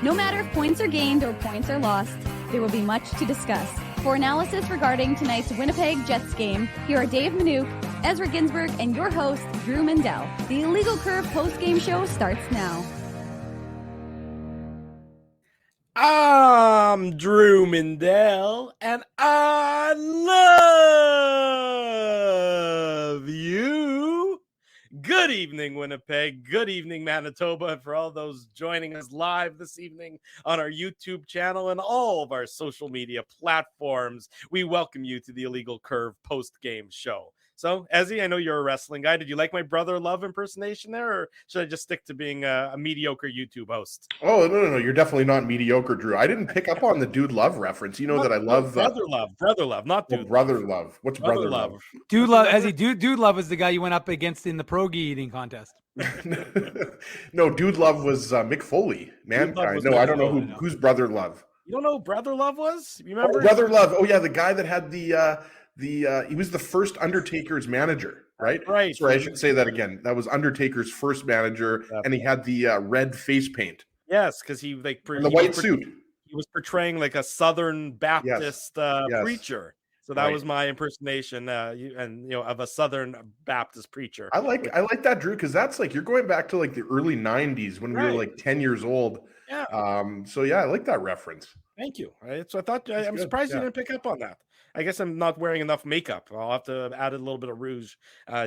No matter if points are gained or points are lost, there will be much to discuss. For analysis regarding tonight's Winnipeg Jets game, here are Dave Manouk, Ezra Ginsburg, and your host, Drew Mindell. The Illegal Curve post-game show starts now. I'm Drew Mindell, and I love you. Good evening, Winnipeg. Good evening, Manitoba. And for all those joining us live this evening on our YouTube channel and all of our social media platforms, we welcome you to the Illegal Curve post-game show. So, Ezzy, I know you're a wrestling guy. Did you like my Brother Love impersonation there, or should I just stick to being a mediocre YouTube host? Oh, no. You're definitely not mediocre, Drew. I didn't pick up on the Dude Love reference. You know that I love... Brother Love, not Dude Brother Love. What's Brother Love? Dude Love, Ezzy, Dude Love was the guy you went up against in the pierogi eating contest. No, Dude Love was Mick Foley, Mankind. No, I don't know who's Brother Love. You don't know who Brother Love was? You remember? Brother Love. Oh, yeah, the guy that had he was the first Undertaker's manager, right? Right. Sorry, I should say that again. That was Undertaker's first manager, and he had the red face paint. Yes, because he the white suit. He was portraying like a Southern Baptist preacher. So that was my impersonation, of a Southern Baptist preacher. I like that, Drew, because that's like you're going back to like the early '90s when we were like 10 years old. Yeah. So yeah, I like that reference. Thank you. So I thought I'm surprised you didn't pick up on that. I guess I'm not wearing enough makeup. I'll have to add a little bit of rouge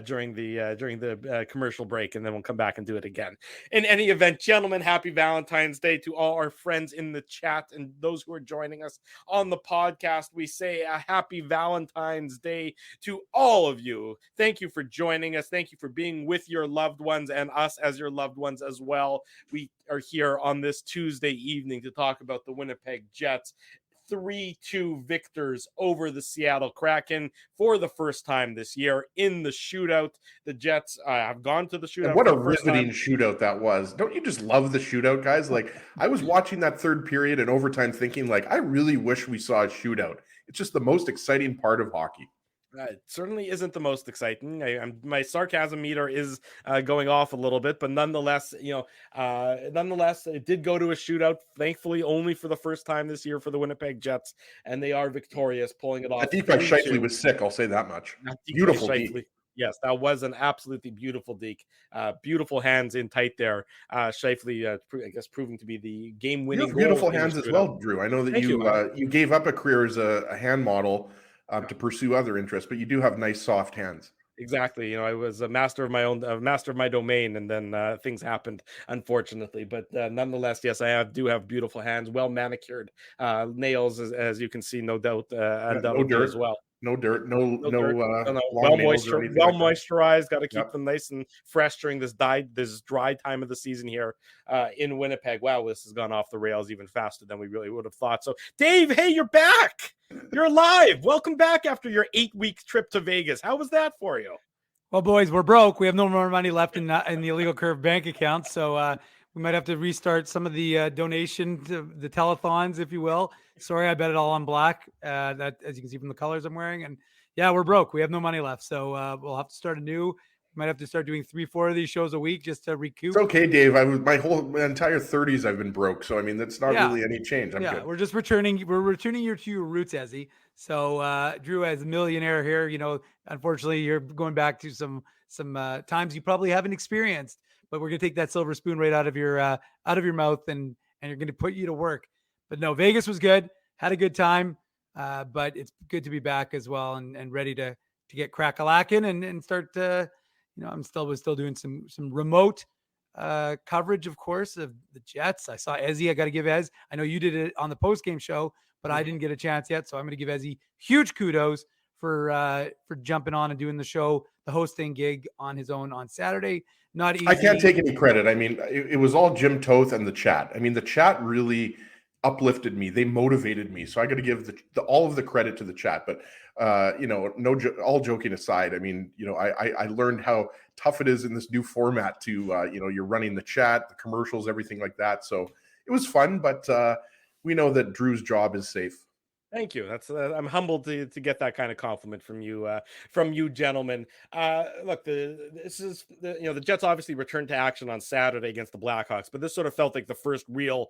during the commercial break, and then we'll come back and do it again. In any event, gentlemen, happy Valentine's Day to all our friends in the chat and those who are joining us on the podcast. We say a happy Valentine's Day to all of you. Thank you for joining us. Thank you for being with your loved ones and us as your loved ones as well. We are here on this Tuesday evening to talk about the Winnipeg Jets. 3-2 victors over the Seattle Kraken for the first time this year in the shootout. The Jets have gone to the shootout. And what a riveting shootout that was. Don't you just love the shootout, guys? Like, I was watching that third period and overtime thinking, like, I really wish we saw a shootout. It's just the most exciting part of hockey. It certainly isn't the most exciting. My sarcasm meter is going off a little bit, but nonetheless, it did go to a shootout. Thankfully, only for the first time this year for the Winnipeg Jets, and they are victorious, pulling it off. That Deep Shifley was sick. I'll say that much. Beautiful Deep. Yes, that was an absolutely beautiful deke. Beautiful hands in tight there. Shifley, I guess, proving to be the game-winning goal. Beautiful hands as well, Drew. I know that you gave up a career as a hand model to pursue other interests, but you do have nice soft hands. Exactly. I was a master of my domain, and then things happened, unfortunately. But nonetheless, yes, I do have beautiful hands, well manicured nails, as you can see, no doubt, no dirt as well. No dirt, no well moisturized. Got to keep them nice and fresh during this dry time of the season here in Winnipeg. Wow, this has gone off the rails even faster than we really would have thought. So, Dave, hey, you're back. You're alive. Welcome back after your 8-week trip to Vegas. How was that for you? Well, boys, we're broke. We have no more money left in the Illegal Curve bank account, so we might have to restart some of the donation to the telethons, if you will. Sorry, I bet it all on black. That, as you can see from the colors I'm wearing, and yeah, we're broke. We have no money left, so we'll have to start anew. We might have to start doing 3-4 of these shows a week just to recoup. It's okay, Dave. My entire 30s I've been broke, so I mean that's not really any change. I'm good. We're just returning. We're returning you to your roots, Ezzy. So Drew, as a millionaire here, unfortunately, you're going back to some times you probably haven't experienced. But we're gonna take that silver spoon right out of your mouth, and you're gonna put you to work. But no, Vegas was good. Had a good time. But it's good to be back as well and ready to get crack-a-lacking and start to, I'm still doing some remote coverage, of course, of the Jets. I saw Ezzy. I got to give Ez. I know you did it on the post-game show, but I didn't get a chance yet. So I'm going to give Ezzy huge kudos for jumping on and doing the show, the hosting gig on his own on Saturday. Not easy. I can't take any credit. I mean, it was all Jim Toth and the chat. I mean, the chat really uplifted me. They motivated me. So I got to give all of the credit to the chat. But all joking aside, I mean, I learned how tough it is in this new format to you're running the chat, the commercials, everything like that. So it was fun, but we know that Drew's job is safe. Thank you. That's I'm humbled to get that kind of compliment from you gentlemen. Look, the Jets obviously returned to action on Saturday against the Blackhawks, but this sort of felt like the first real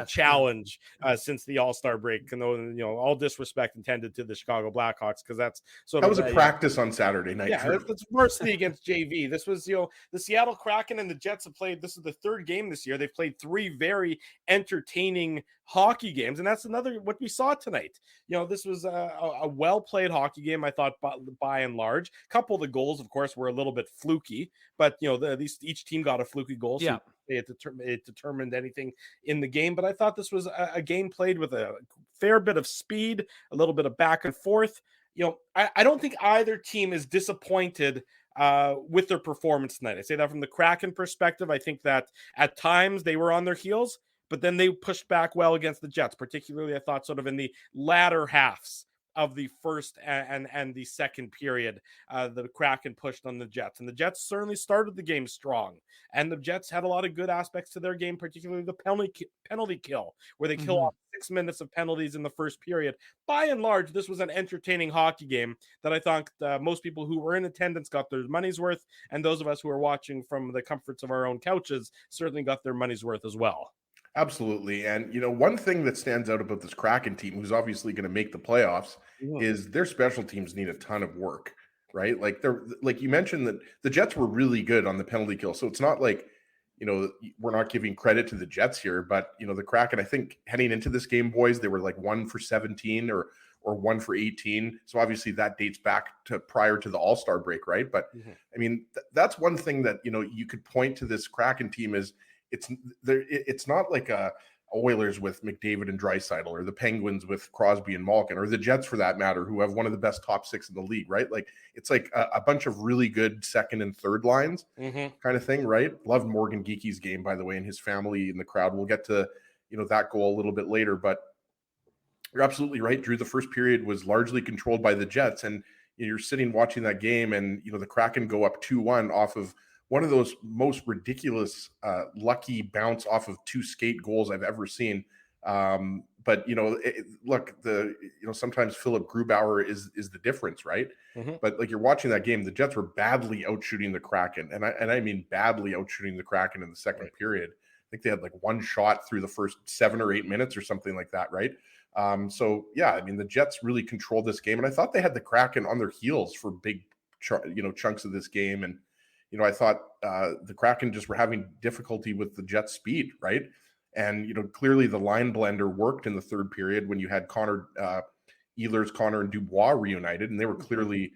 challenge since the All-Star break. And all disrespect intended to the Chicago Blackhawks, because that's that was a practice on Saturday night. Yeah, that's varsity against JV. This was the Seattle Kraken and the Jets have played. This is the third game this year. They've played 3 very entertaining hockey games, and that's another what we saw tonight. This was a well-played hockey game, I thought, by and large. A couple of the goals, of course, were a little bit fluky, but each team got a fluky goal, so it determined anything in the game. But I thought this was a game played with a fair bit of speed, a little bit of back and forth. I don't think either team is disappointed with their performance tonight. I say that from the Kraken perspective. I think that at times they were on their heels, but then they pushed back well against the Jets, particularly I thought sort of in the latter halves of the first and the second period. The Kraken pushed on the Jets, and the Jets certainly started the game strong, and the Jets had a lot of good aspects to their game, particularly the penalty kill, where they kill off 6 minutes of penalties in the first period. By and large, this was an entertaining hockey game that I thought most people who were in attendance got their money's worth, and those of us who are watching from the comforts of our own couches certainly got their money's worth as well. Absolutely. And, one thing that stands out about this Kraken team, who's obviously going to make the playoffs, is their special teams need a ton of work, right? Like you mentioned that the Jets were really good on the penalty kill. So it's not like, we're not giving credit to the Jets here, but, the Kraken, I think heading into this game, boys, they were like 1 for 17 or 1 for 18. So obviously that dates back to prior to the All-Star break, right? But I mean, that's one thing that, you could point to this Kraken team is, it's not like a Oilers with McDavid and Draisaitl, or the Penguins with Crosby and Malkin, or the Jets for that matter, who have one of the best top 6 in the league, right? Like it's like a bunch of really good second and third lines kind of thing, right? Loved Morgan Geeky's game, by the way, and his family in the crowd. We'll get to that goal a little bit later, but you're absolutely right, Drew. The first period was largely controlled by the Jets, and you're sitting watching that game, and the Kraken go up 2-1 off of one of those most ridiculous lucky bounce off of 2 skate goals I've ever seen. But look, sometimes Philip Grubauer is the difference, right? But like you're watching that game, the Jets were badly out shooting the Kraken, and I mean badly out shooting the Kraken in the second period. I think they had like 1 shot through the first 7 or 8 minutes or something like that, right? So yeah, I mean the Jets really controlled this game, and I thought they had the Kraken on their heels for big chunks of this game. And I thought the Kraken just were having difficulty with the Jets' speed, right? And, clearly the line blender worked in the third period when you had Ehlers, Connor, and Dubois reunited, and they were clearly,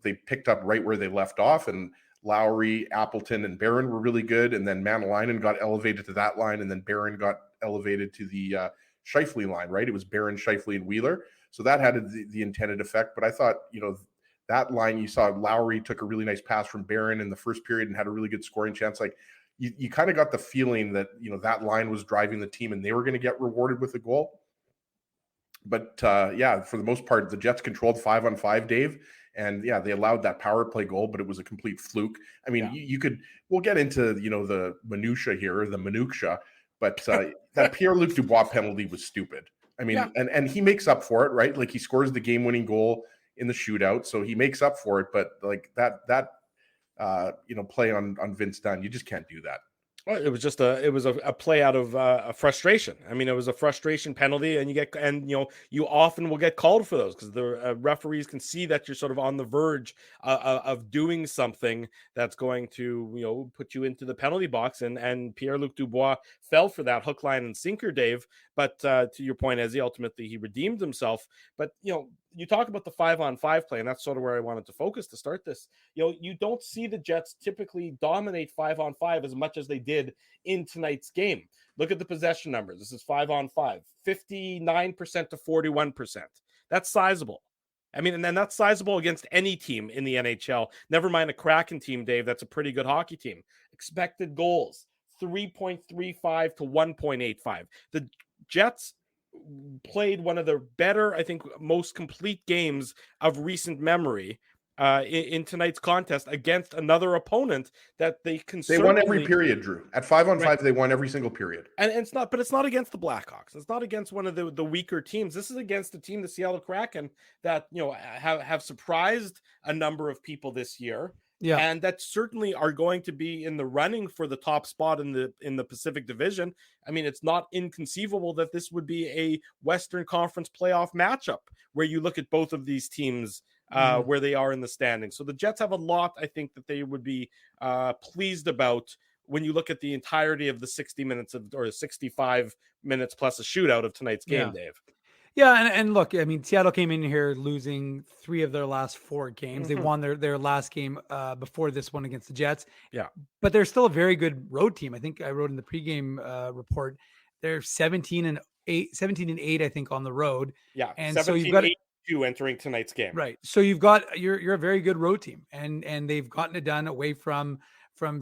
they picked up right where they left off, and Lowry, Appleton, and Barron were really good, and then Manalainen got elevated to that line, and then Barron got elevated to the Scheifele line, right? It was Barron, Scheifele, and Wheeler. So that had the intended effect, but I thought, that line, you saw Lowry took a really nice pass from Barron in the first period and had a really good scoring chance. Like you kind of got the feeling that, that line was driving the team and they were going to get rewarded with a goal. But yeah, for the most part, the Jets controlled 5-on-5, Dave. And yeah, they allowed that power play goal, but it was a complete fluke. I mean, we'll get into, the minutia here, the minutia, but that Pierre-Luc Dubois penalty was stupid. I mean, and he makes up for it, right? Like he scores the game-winning goal in the shootout, so he makes up for it. But like that play on Vince Dunn, you just can't do that. Well, it was just a play out of a frustration. I mean, it was a frustration penalty, and you often will get called for those because the referees can see that you're sort of on the verge of doing something that's going to put you into the penalty box. And Pierre-Luc Dubois fell for that hook, line, and sinker, Dave. But to your point, as ultimately he redeemed himself. But you talk about the 5-on-5 play, and that's sort of where I wanted to focus to start this. You don't see the Jets typically dominate 5-on-5 as much as they did in tonight's game. Look at the possession numbers. This is 5-on-5, 59% to 41%. That's sizable. I mean, and then that's sizable against any team in the NHL. Never mind a Kraken team, Dave. That's a pretty good hockey team. Expected goals, 3.35 to 1.85. The Jets played one of the better, I think, most complete games of recent memory in tonight's contest against another opponent that they can. They won every period, Drew. At 5-on-5, they won every single period. And it's not, but it's not against the Blackhawks. It's not against one of the weaker teams. This is against a team, the Seattle Kraken, that have surprised a number of people this year. Yeah, and that certainly are going to be in the running for the top spot in the Pacific Division. I mean, it's not inconceivable that this would be a Western Conference playoff matchup where you look at both of these teams where they are in the standings. So the Jets have a lot, I think, that they would be pleased about when you look at the entirety of the 60 minutes or 65 minutes plus a shootout of tonight's game, Dave. Yeah, and look, I mean, Seattle came in here losing 3 of their last 4 games. They won their last game before this one against the Jets. Yeah, but they're still a very good road team. I think I wrote in the pregame report they're 17-8, I think, on the road. Yeah, and so you've got 2 entering tonight's game, right? So you're a very good road team, and they've gotten it done away from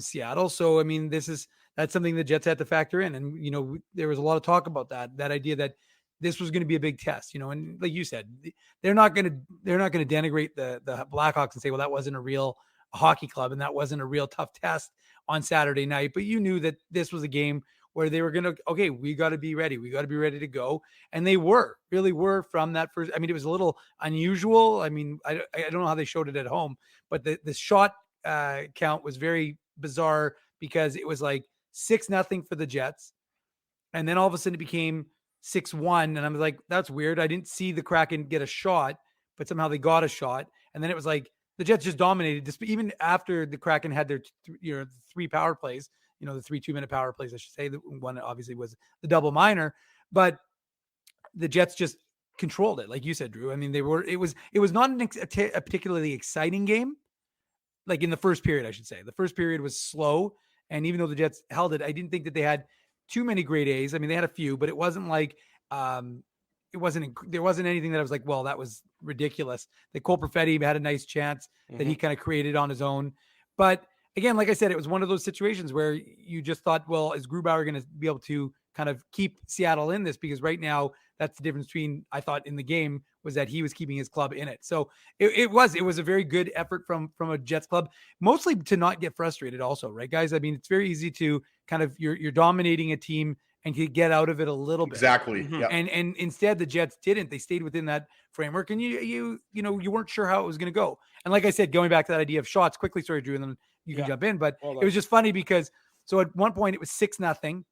Seattle. So I mean, that's something the Jets had to factor in, and there was a lot of talk about that idea that this was going to be a big test, and like you said, they're not going to denigrate the Blackhawks and say, well, that wasn't a real hockey club and that wasn't a real tough test on Saturday night. But you knew that this was a game where they were going to, okay, we got to be ready. We got to be ready to go. And they really were from that first. I mean, it was a little unusual. I mean, I don't know how they showed it at home, but the shot count was very bizarre because it was like 6-0 for the Jets. And then all of a sudden it became 6-1, and I was like, that's weird. I didn't see the Kraken get a shot, but somehow they got a shot. And then it was like the Jets just dominated, even after the Kraken had their 3 power plays, the 3 2-minute power plays, I should say. The one obviously was the double minor, but the Jets just controlled it, like you said, Drew. I mean, it was not a particularly exciting game, like in the first period, I should say. The first period was slow, and even though the Jets held it, I didn't think that they had too many grade A's. I mean, they had a few, but it wasn't like there wasn't anything that I was like, well, that was ridiculous. The Cole Perfetti had a nice chance that he kind of created on his own. But again, like I said, it was one of those situations where you just thought, well, is Grubauer going to be able to kind of keep Seattle in this? Because right now, that's the difference between, I thought, in the game was that he was keeping his club in it. So it was a very good effort from a Jets club, mostly to not get frustrated also, right, guys? I mean, it's very easy to kind of, you're dominating a team and you get out of it a little bit. Exactly. Yeah. And instead the Jets didn't. They stayed within that framework, and you weren't sure how it was going to go. And like I said, going back to that idea of shots quickly, sorry, Drew, and then you can jump in, but it was just funny because so at one point it was 6-0.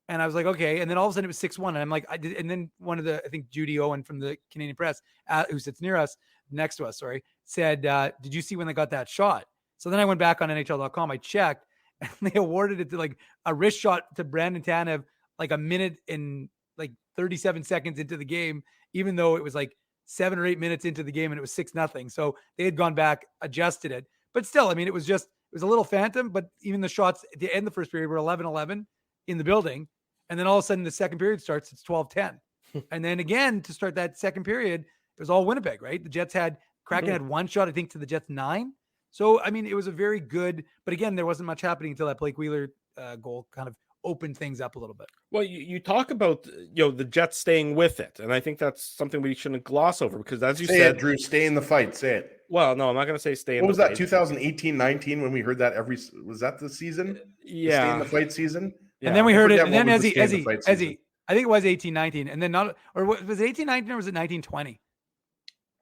And I was like, okay. And then all of a sudden it was 6-1. And I'm like, and then one of I think Judy Owen from the Canadian Press, who sits next to us, said, did you see when they got that shot? So then I went back on NHL.com. I checked, and they awarded it to like a wrist shot to Brandon Tanev, like a minute and like 37 seconds into the game, even though it was like 7 or 8 minutes into the game and it was 6-0. So they had gone back, adjusted it. But still, I mean, it was a little phantom, but even the shots at the end of the first period were 11-11 in the building. And then all of a sudden the second period starts, it's 12-10. And then again, to start that second period, it was all Winnipeg, right? The Kraken had 1 shot, I think, to the Jets 9. So, I mean, it was a very good, but again, there wasn't much happening until that Blake Wheeler goal kind of opened things up a little bit. Well, you talk about, the Jets staying with it. And I think that's something we shouldn't gloss over because as you said, Drew, stay in the fight. Say it. Well, no, I'm not going to say stay in the fight. What was that, 2018-19 when we heard that was that the season? Yeah. The stay in the fight season? Yeah. And then we heard it. And then as he, I think it was 18-19. And then was it 18-19 or was it 19-20?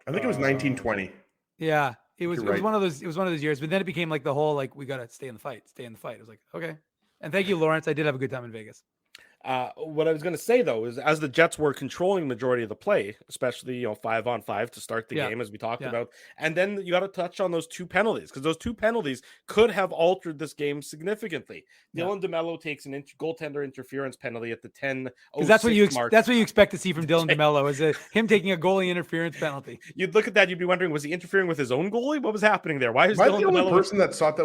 I think it was 19-20. Yeah. It was one of those years, but then it became like the whole, like, we got to stay in the fight. I was like, okay. And thank you, Lawrence. I did have a good time in Vegas. What I was going to say, though, is as the Jets were controlling the majority of the play, especially, 5-on-5 to start the game, as we talked about. And then you got to touch on those 2 penalties because those 2 penalties could have altered this game significantly. Dylan DeMello takes an goaltender interference penalty at the 10:06 mark. That's what you expect to see from Dylan DeMello is him taking a goalie interference penalty. You'd look at that, you'd be wondering, was he interfering with his own goalie? What was happening there? Why is Dylan Dylan the only DeMello person that thought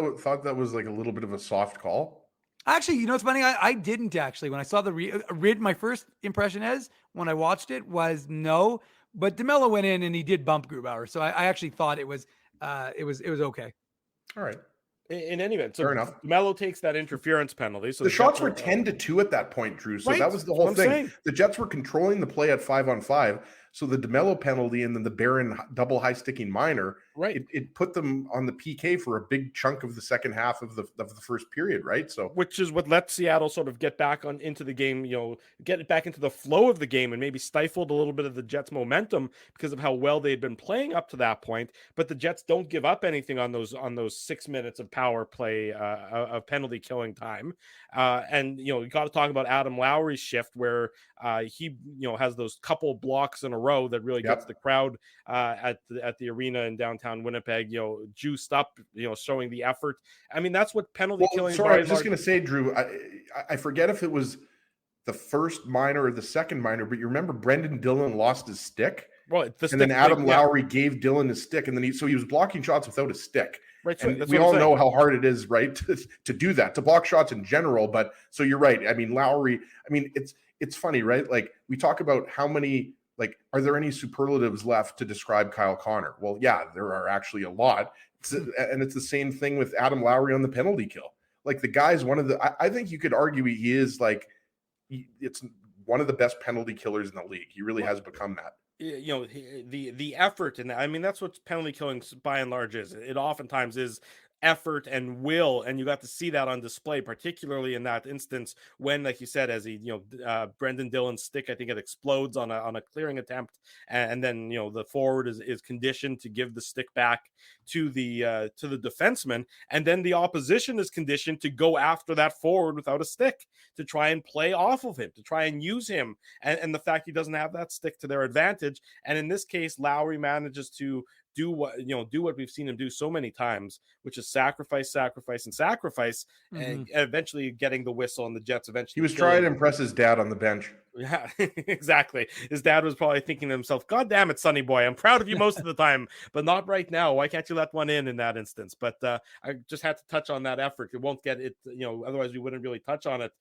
that was like a little bit of a soft call? Actually, it's funny. I didn't actually. When I saw the my first impression when I watched it was no, but DeMello went in and he did bump Grubauer. So I actually thought it was okay. All right. In any event, so fair enough. DeMello takes that interference penalty. So the shots were 10-2 at that point, Drew. So that was the whole thing. The Jets were controlling the play at 5-on-5. So the DeMello penalty and then the Barron double high sticking minor Right. it put them on the PK for a big chunk of the second half of the first period, right? So which is what let Seattle sort of get back into the game, get it back into the flow of the game, and maybe stifled a little bit of the Jets' momentum because of how well they had been playing up to that point. But the Jets don't give up anything on those 6 minutes of power play of penalty killing time. And you got to talk about Adam Lowry's shift where he has those couple blocks in a row that really gets the crowd at the arena in downtown Winnipeg, juiced up, showing the effort. I mean, that's what penalty killing. Sorry, I was just going to say, Drew, I forget if it was the first minor or the second minor, but you remember Brendan Dillon lost his stick. Well, and then Adam Lowry gave Dillon his stick, and then he was blocking shots without a stick. Right, so we all know how hard it is, right, to do that, to block shots in general. But so you're right. I mean, Lowry. I mean, it's funny, right? Like we talk about how many. Like, are there any superlatives left to describe Kyle Connor? Well, yeah, there are actually a lot. And it's the same thing with Adam Lowry on the penalty kill. Like the guy's one of the. I think you could argue he is like. It's one of the best penalty killers in the league. He really has become that. The effort, and I mean that's what penalty killing by and large is. It oftentimes is effort and will, and you got to see that on display, particularly in that instance when, like you said, as Brendan Dillon's stick, I think it explodes on a clearing attempt, and then the forward is conditioned to give the stick back to the defenseman, and then the opposition is conditioned to go after that forward without a stick to try and play off of him, to try and use him, and the fact he doesn't have that stick to their advantage, and in this case, Lowry manages to do what we've seen him do so many times, which is sacrifice, and eventually getting the whistle, and the Jets eventually. He was trying to impress his dad on the bench. Yeah, exactly. His dad was probably thinking to himself, "God damn it, Sonny boy, I'm proud of you most of the time, but not right now. Why can't you let one in that instance?" But I just had to touch on that effort. It won't get it, otherwise we wouldn't really touch on it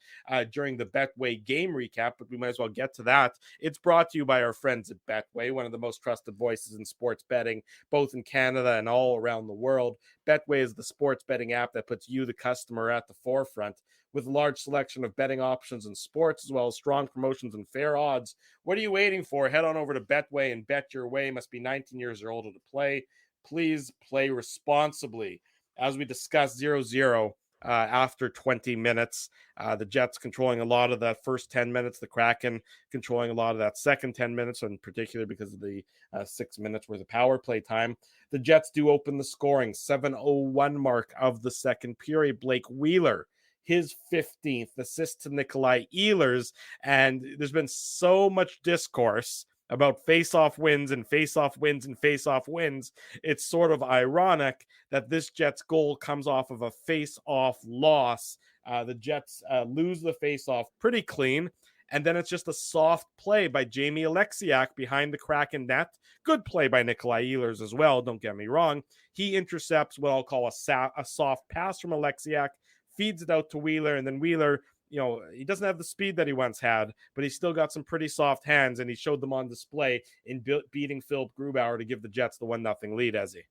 during the Betway game recap, but we might as well get to that. It's brought to you by our friends at Betway, one of the most trusted voices in sports betting, both in Canada and all around the world. Betway is the sports betting app that puts you, the customer, at the forefront. With a large selection of betting options in sports, as well as strong promotions and fair odds. What are you waiting for? Head on over to Betway and bet your way. Must be 19 years or older to play. Please play responsibly. As we discussed, 0-0 after 20 minutes. The Jets controlling a lot of that first 10 minutes. The Kraken controlling a lot of that second 10 minutes, in particular because of the 6 minutes worth of power play time. The Jets do open the scoring. 7:01 mark of the second period. Blake Wheeler, his 15th assist to Nikolai Ehlers. And there's been so much discourse about face-off wins and face-off wins and face-off wins. It's sort of ironic that this Jets goal comes off of a face-off loss. The Jets lose the face-off pretty clean. And then it's just a soft play by Jamie Alexiak behind the Kraken net. Good play by Nikolai Ehlers as well, don't get me wrong. He intercepts what I'll call a soft pass from Alexiak, feeds it out to Wheeler, and then Wheeler, he doesn't have the speed that he once had, but he's still got some pretty soft hands, and he showed them on display in beating Philip Grubauer to give the Jets the 1-0 lead, Ezzy.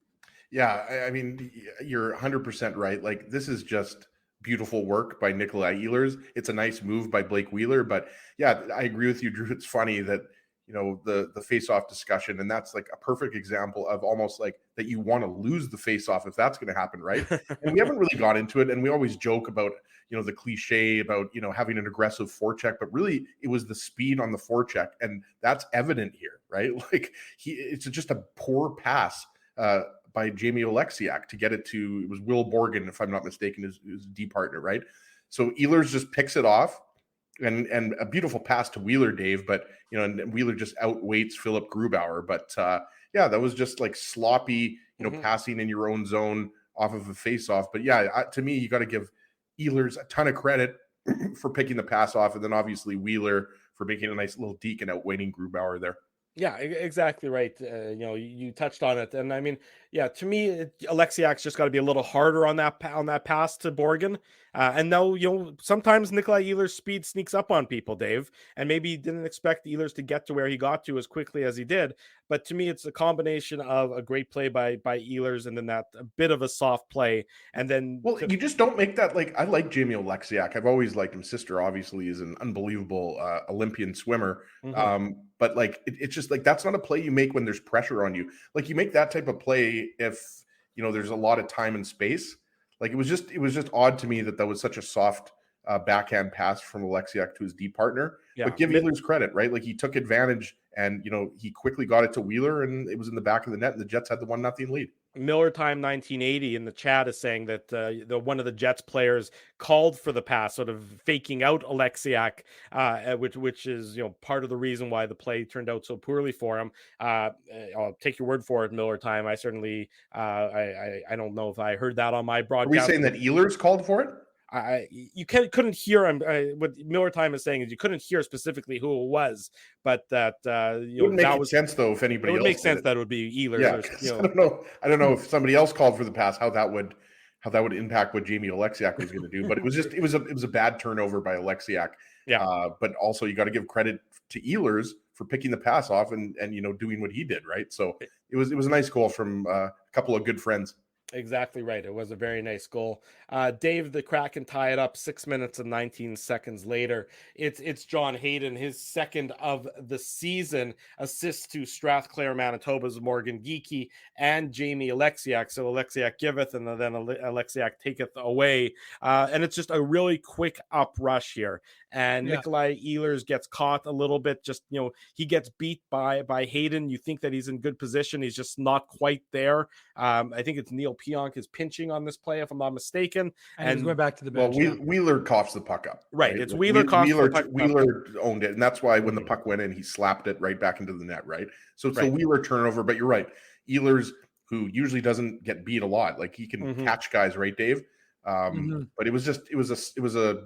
Yeah, I mean, you're 100% right. Like, this is just beautiful work by Nikolai Ehlers. It's a nice move by Blake Wheeler, but yeah, I agree with you, Drew. It's funny that the face-off discussion, and that's like a perfect example of almost like that you want to lose the face-off if that's going to happen, right? And we haven't really got into it, and we always joke about the cliche about having an aggressive forecheck, but really it was the speed on the forecheck, and that's evident here, right? Like it's just a poor pass by Jamie Alexiak to get it to, it was Will Borgen, if I'm not mistaken, his D partner, right? So Ehlers just picks it off. And a beautiful pass to Wheeler, Dave, but and Wheeler just outweights Philip Grubauer. But yeah, that was just like sloppy, passing in your own zone off of a face-off. But yeah, to me, you got to give Ehlers a ton of credit for picking the pass off, and then obviously Wheeler for making a nice little deke and outweighing Grubauer there. Yeah, exactly right. You touched on it, and I mean, yeah, to me, Alexiak's just got to be a little harder on that pass to Borgen. And now, sometimes Nikolai Ehlers' speed sneaks up on people, Dave, and maybe he didn't expect Ehlers to get to where he got to as quickly as he did. But to me, it's a combination of a great play by Ehlers and then that a bit of a soft play, and then you just don't make that. Like, I like Jamie Alexiak. I've always liked him. Sister obviously is an unbelievable Olympian swimmer. But like it's just like, that's not a play you make when there's pressure on you. Like, you make that type of play if, you know, there's a lot of time and space. Like, it was just odd to me that was such a soft backhand pass from Oleksiak to his D partner. Yeah. But give Ehlers credit, right? Like, he took advantage and, you know, he quickly got it to Wheeler and it was in the back of the net and the Jets had the 1-0 lead. Miller Time 1980 in the chat is saying that one of the Jets players called for the pass, sort of faking out Oleksiak, which is, you know, part of the reason why the play turned out so poorly for him. I'll take your word for it, Miller Time. I certainly I don't know if I heard that on my broadcast. Are we saying that Ehlers called for it? You couldn't hear him. What Miller Time is saying is you couldn't hear specifically who it was, but that it would make sense though if anybody. It would else make sense it. that it would be Ehlers. Yeah, or, you know. I don't know if somebody else called for the pass, how that would impact what Jamie Oleksiak was going to do. But it was a bad turnover by Oleksiak. Yeah. But also you got to give credit to Ehlers for picking the pass off and you know, doing what he did, right? So it was a nice goal from a couple of good friends. Exactly right. It was a very nice goal. Dave, the Kraken tie it up 6 minutes and 19 seconds later. It's John Hayden, his second of the season, assists to Strathclair, Manitoba's Morgan Geekie and Jamie Oleksiak. So Oleksiak giveth and then Oleksiak taketh away. And it's just a really quick up rush here. And Nikolai Ehlers gets caught a little bit. Just, you know, he gets beat by Hayden. You think that he's in good position. He's just not quite there. I think it's Neil Pionk is pinching on this play, if I'm not mistaken. And he's going back to the bench. Well, Wheeler coughs the puck up. Right. It's Wheeler coughs the puck up. Wheeler owned it. And that's why when the puck went in, he slapped it right back into the net, right? So it's a Wheeler turnover. But you're right. Ehlers, who usually doesn't get beat a lot, like he can catch guys, right, Dave? But it was a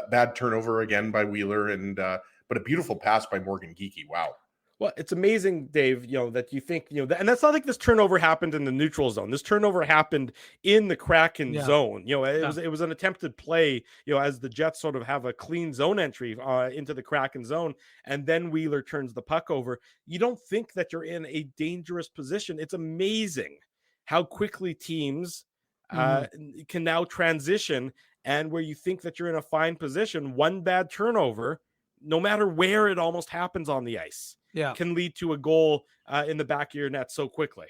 bad turnover again by Wheeler and but a beautiful pass by Morgan Geekie. Wow. Well, it's amazing, Dave, you know, that you think, you know, and that's not like this turnover happened in the neutral zone. This turnover happened in the Kraken zone. You know, it was an attempted play, you know, as the Jets sort of have a clean zone entry into the Kraken zone, and then Wheeler turns the puck over. You don't think that you're in a dangerous position. It's amazing how quickly teams can now transition, and where you think that you're in a fine position, one bad turnover, no matter where it almost happens on the ice, can lead to a goal in the back of your net so quickly.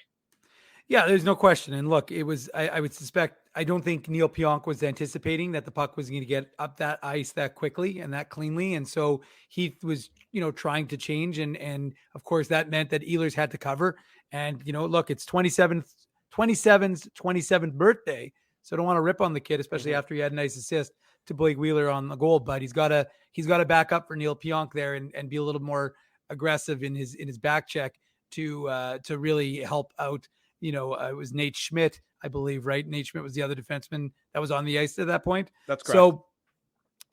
Yeah, there's no question. And look, it was, I would suspect, I don't think Neil Pionk was anticipating that the puck was going to get up that ice that quickly and that cleanly. And so he was, you know, trying to change. And of course that meant that Ehlers had to cover. And, you know, look, it's 27's 27th birthday. So I don't want to rip on the kid, especially after he had a nice assist to Blake Wheeler on the goal, but he's got to back up for Neil Pionk there and be a little more aggressive in his back check to really help out. You know, it was Nate Schmidt, I believe, right? Nate Schmidt was the other defenseman that was on the ice at that point. That's correct. So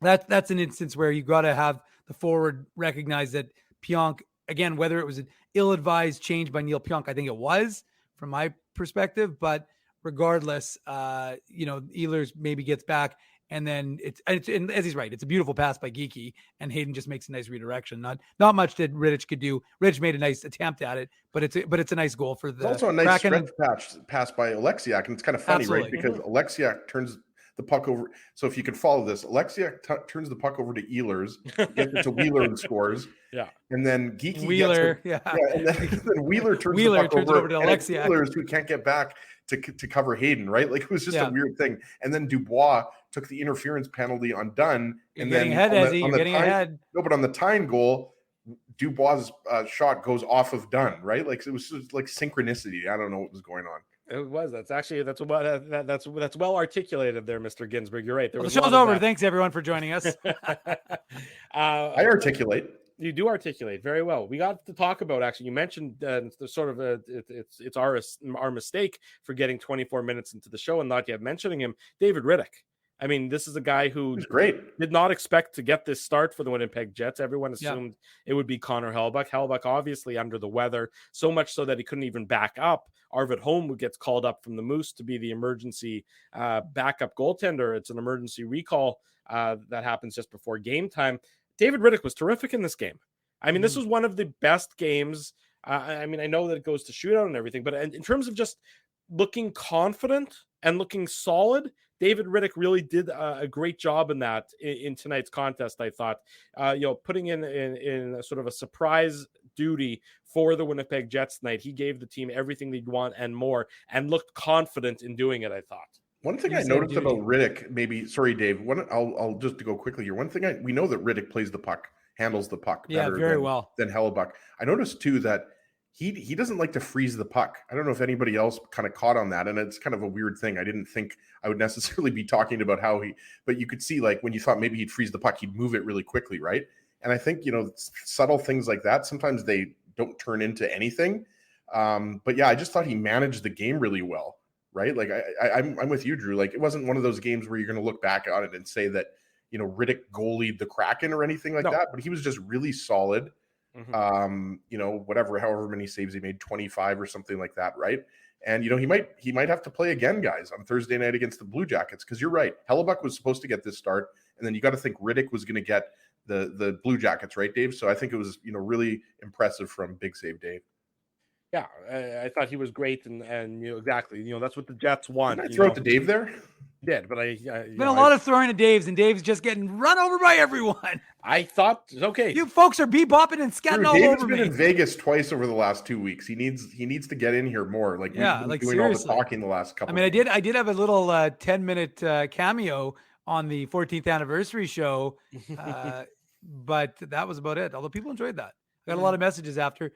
that's an instance where you got to have the forward recognize that Pionk, again, whether it was an ill-advised change by Neil Pionk, I think it was from my perspective, but regardless, you know, Ehlers maybe gets back. And then and as he's right, it's a beautiful pass by Geekie, and Hayden just makes a nice redirection. Not much that Rittich could do. Rittich made a nice attempt at it, but it's a nice goal for the. It's also a nice Kraken. pass by Oleksiak, and it's kind of funny, right? Because Oleksiak turns the puck over. So if you could follow this, Oleksiak turns the puck over to Ehlers, gets it to Wheeler and scores. Yeah, and then Geekie Wheeler, and then Wheeler turns the puck over to Oleksiak. Ehlers, who can't get back to cover Hayden, right? Like, it was just a weird thing. And then Dubois took the interference penalty on Dunn. And then ahead. No, but on the tying goal, Dubois' shot goes off of Dunn, right? Like, it was just like synchronicity. I don't know what was going on. It was. That's well articulated there, Mr. Ginsburg. You're right. The show's over. Thanks everyone for joining us. I articulate. You do articulate very well. We got to talk about, actually, you mentioned the sort of it's our mistake for getting 24 minutes into the show and not yet mentioning him, David Rittich. I mean, this is a guy who did not expect to get this start for the Winnipeg Jets. Everyone assumed it would be Connor Hellebuyck. Hellebuyck obviously under the weather, so much so that he couldn't even back up. Arvid Holm gets called up from the Moose to be the emergency backup goaltender. It's an emergency recall that happens just before game time. David Rittich was terrific in this game. I mean, this was one of the best games. I mean, I know that it goes to shootout and everything, but in terms of just looking confident and looking solid, David Rittich really did a great job in that in tonight's contest. I thought, putting in a sort of a surprise duty for the Winnipeg Jets tonight. He gave the team everything they'd want and more, and looked confident in doing it, I thought. One thing I noticed about Riddick, maybe, sorry, Dave, I'll just to go quickly here. One thing we know that Riddick plays the puck, handles the puck better than Hellebuck. I noticed too that he doesn't like to freeze the puck. I don't know if anybody else kind of caught on that, and it's kind of a weird thing. I didn't think I would necessarily be talking about but you could see, like, when you thought maybe he'd freeze the puck, he'd move it really quickly, right? And I think, subtle things like that, sometimes they don't turn into anything. But yeah, I just thought he managed the game really well, right? Like I'm with you, Drew. Like, it wasn't one of those games where you're going to look back on it and say that, Riddick goalied the Kraken or anything like that, but he was just really solid. However many saves he made, 25 or something like that, right? And he might have to play again, guys, on Thursday night against the Blue Jackets, because you're right. Hellebuck was supposed to get this start, and then you got to think Riddick was going to get the Blue Jackets, right, Dave? So I think it was really impressive from Big Save Dave. Yeah, I thought he was great, and exactly, that's what the Jets want. Did I throw it to Dave there? Did, but been a lot of throwing to Dave's, and Dave's just getting run over by everyone. I thought, okay, you folks are bebopping and scatting all Dave's over been me. in Vegas twice over the last 2 weeks. He needs to get in here more. Like, doing seriously. all the talking the last couple. I did have a little 10-minute cameo on the 14th anniversary show, but that was about it. Although people enjoyed that. I got a lot of messages after